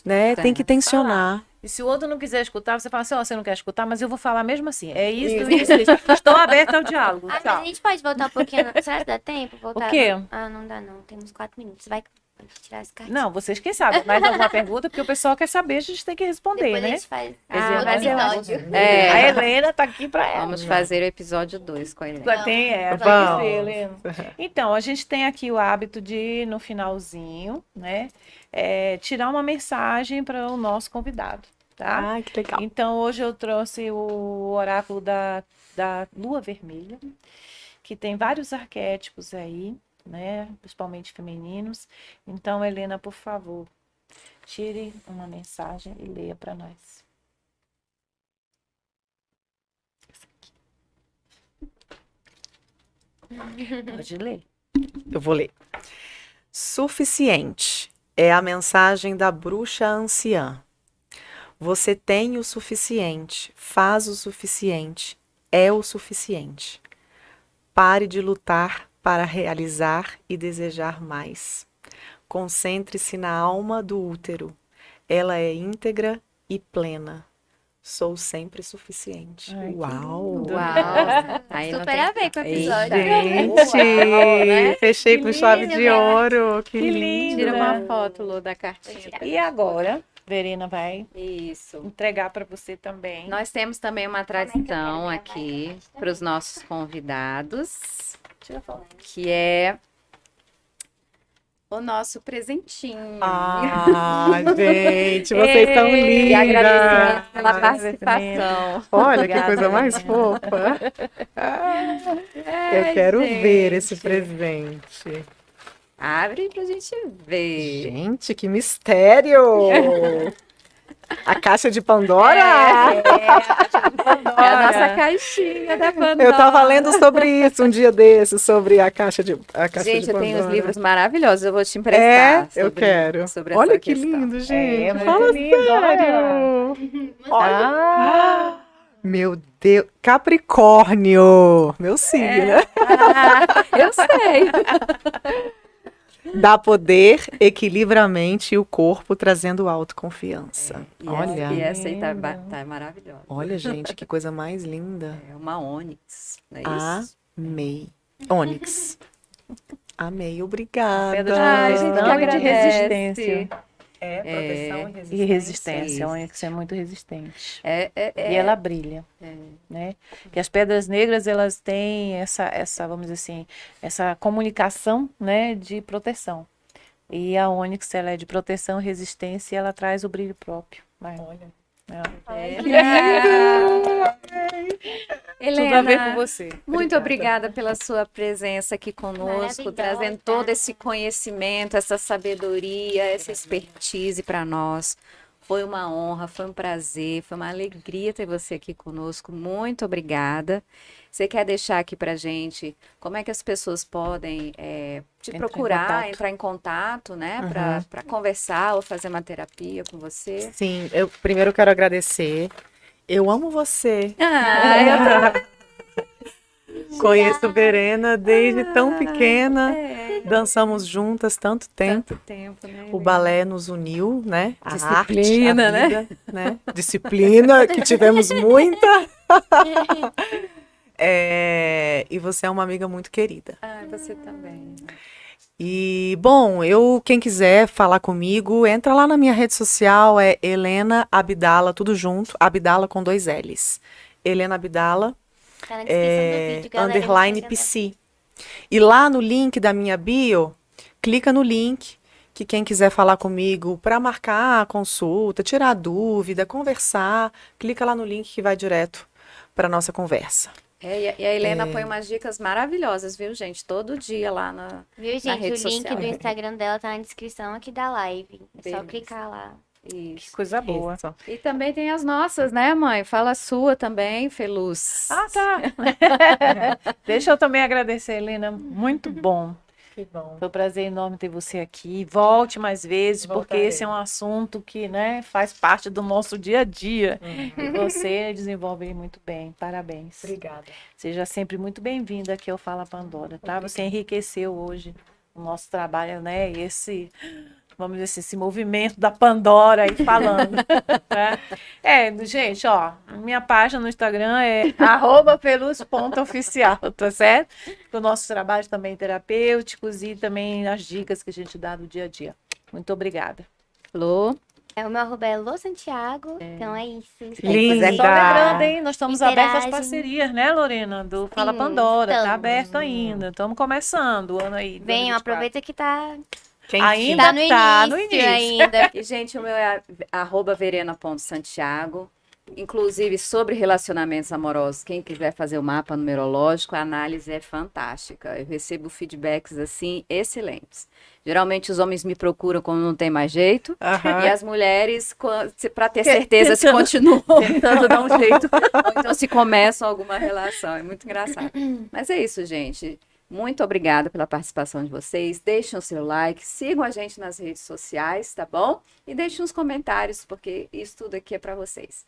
né? Tem que tensionar. E se o outro não quiser escutar, você fala assim, ó, você não quer escutar, mas eu vou falar mesmo assim. É isso, isso, isso. Estou aberta ao diálogo. mas Tchau. a gente pode voltar um pouquinho. Será que dá tempo? Voltar? O quê? Ah, não dá não. Temos 4 minutos. Vai tirar as cartas. Não, vocês quem sabem. Mais alguma pergunta? Porque o pessoal quer saber, a gente tem que responder, Depois a né? gente faz Quer dizer, outro mas eu episódio. acho- É. A Helena tá aqui pra ela. Vamos fazer o episódio 2 com a Helena. Já tem, tem que Vamos. ser, Helena. Então, a gente tem aqui o hábito de, no finalzinho, né, tirar uma mensagem para o nosso convidado, tá? Ah, que legal. Então, hoje eu trouxe o oráculo da Lua Vermelha, que tem vários arquétipos aí, né, principalmente femininos. Então, Helena, por favor, tire uma mensagem e leia para nós. Pode ler. Eu vou ler. Suficiente é a mensagem da bruxa anciã. Você tem o suficiente, faz o suficiente, é o suficiente. Pare de lutar para realizar e desejar mais. Concentre-se na alma do útero. Ela é íntegra e plena. Sou sempre suficiente. Ai, que Uau! lindo. Uau! Aí não Super tem- a ver com o episódio. Gente, né? fechei Que com chave lindo, de né? ouro. Que Que lindo. lindo. Tira né? uma foto, Lu, da cartinha. E agora, Verena vai Isso. entregar para você também. Nós temos também uma tradição aqui para os nossos convidados, Tira a foto. que é o nosso presentinho. Ah, gente, vocês estão E lindas. agradecemos pela Ai, participação. Olha que Obrigada, coisa mais Helena. fofa. Eu quero ver esse presente. Abre pra gente ver. Gente, que mistério! A caixa de Pandora? É a nossa caixinha da Pandora. Eu tava lendo sobre isso um dia desses, sobre a caixa de Gente, eu Pandora. tenho uns livros maravilhosos, eu vou te emprestar. É, eu quero. Sobre Olha essa que questão. lindo, gente. muito Fala lindo, olha. sério. Olha. Meu Deus, Capricórnio, meu signo, né? Eu sei. Dá poder, equilibra a mente e o corpo, trazendo autoconfiança. E Olha, essa aí tá maravilhosa. olha, gente, que coisa mais linda. É uma ônix, não é isso? Amei. Ônix. Amei, obrigada. Pedra de Ai, gente, que proteção e de agradece. resistência. Proteção E resistência, isso. a ônix é muito resistente. É, E ela brilha, né? E as pedras negras, elas têm essa, vamos dizer assim, essa comunicação, né, de proteção. E a ônix, ela é de proteção, resistência e ela traz o brilho próprio. Né? Olha. Helena, Tudo a ver com você. muito obrigada pela sua presença aqui conosco, Maravilhosa. trazendo todo esse conhecimento, essa sabedoria, essa expertise para nós. Foi uma honra, foi um prazer, foi uma alegria ter você aqui conosco. Muito obrigada. Você quer deixar aqui para gente como é que as pessoas podem te Entrar em procurar, contato. entrar em contato, né, Uhum. para conversar ou fazer uma terapia com você? Sim, eu primeiro quero agradecer. Eu amo você. Conheço Verena desde tão pequena. Dançamos juntas tanto tempo. Tanto tempo, né? O balé nos uniu, né? A Disciplina, arte, a vida, né? Disciplina, que tivemos muita. E você é uma amiga muito querida. Ah, você também. E, bom, quem quiser falar comigo, entra lá na minha rede social, é Helena Abdala, tudo junto, Abdala com 2 L's. Helena Abdala, Tá na descrição do vídeo, galera. underline Instagram. PC. E lá no link da minha bio, clica no link, que quem quiser falar comigo para marcar a consulta, tirar dúvida, conversar, clica lá no link que vai direto para nossa conversa. E a Helena põe umas dicas maravilhosas, viu, gente? Todo dia lá na. Viu, Na gente? rede O link social. do Instagram dela tá na descrição aqui da live. É só Beleza. clicar lá. Isso. Coisa boa. Isso. E também tem as nossas, né, mãe? Fala a sua também, Feluz. Ah, tá. Deixa eu também agradecer, Helena. Muito bom. Que bom. Foi um prazer enorme ter você aqui. Volte mais vezes, porque Voltarei. esse é um assunto que, né, faz parte do nosso dia a dia. E você desenvolve ele muito bem. Parabéns. Obrigada. Seja sempre muito bem-vinda aqui ao Fala Pandora, tá? Você enriqueceu hoje o nosso trabalho, né? E vamos dizer assim, esse movimento da Pandora aí falando. Né? Gente, ó, minha página no Instagram é @pelus.oficial, tá certo? O nosso trabalho também terapêuticos e também as dicas que a gente dá no dia a dia. Muito obrigada. Lô. O meu arroba é Lô Santiago. Então é isso. Linda. Só lembrando, hein? Nós estamos abertos às Interagem. parcerias, né, Lorena? Do Fala Sim, Pandora. Tá estamos. aberto ainda. Estamos começando o ano aí. Venham, 2024. aproveita que tá, Ainda tá no início, tá no início. ainda. E, gente, o meu é @verena.santiago. Inclusive, sobre relacionamentos amorosos, quem quiser fazer o mapa numerológico, a análise é fantástica. Eu recebo feedbacks, assim, excelentes. Geralmente, os homens me procuram quando não tem mais jeito. E as mulheres, para ter certeza se continuam tentando dar um jeito, ou então se começam alguma relação. É muito engraçado. Mas é isso, gente. Muito obrigada pela participação de vocês. Deixem o seu like, sigam a gente nas redes sociais, tá bom? E deixem uns comentários, porque isso tudo aqui é para vocês.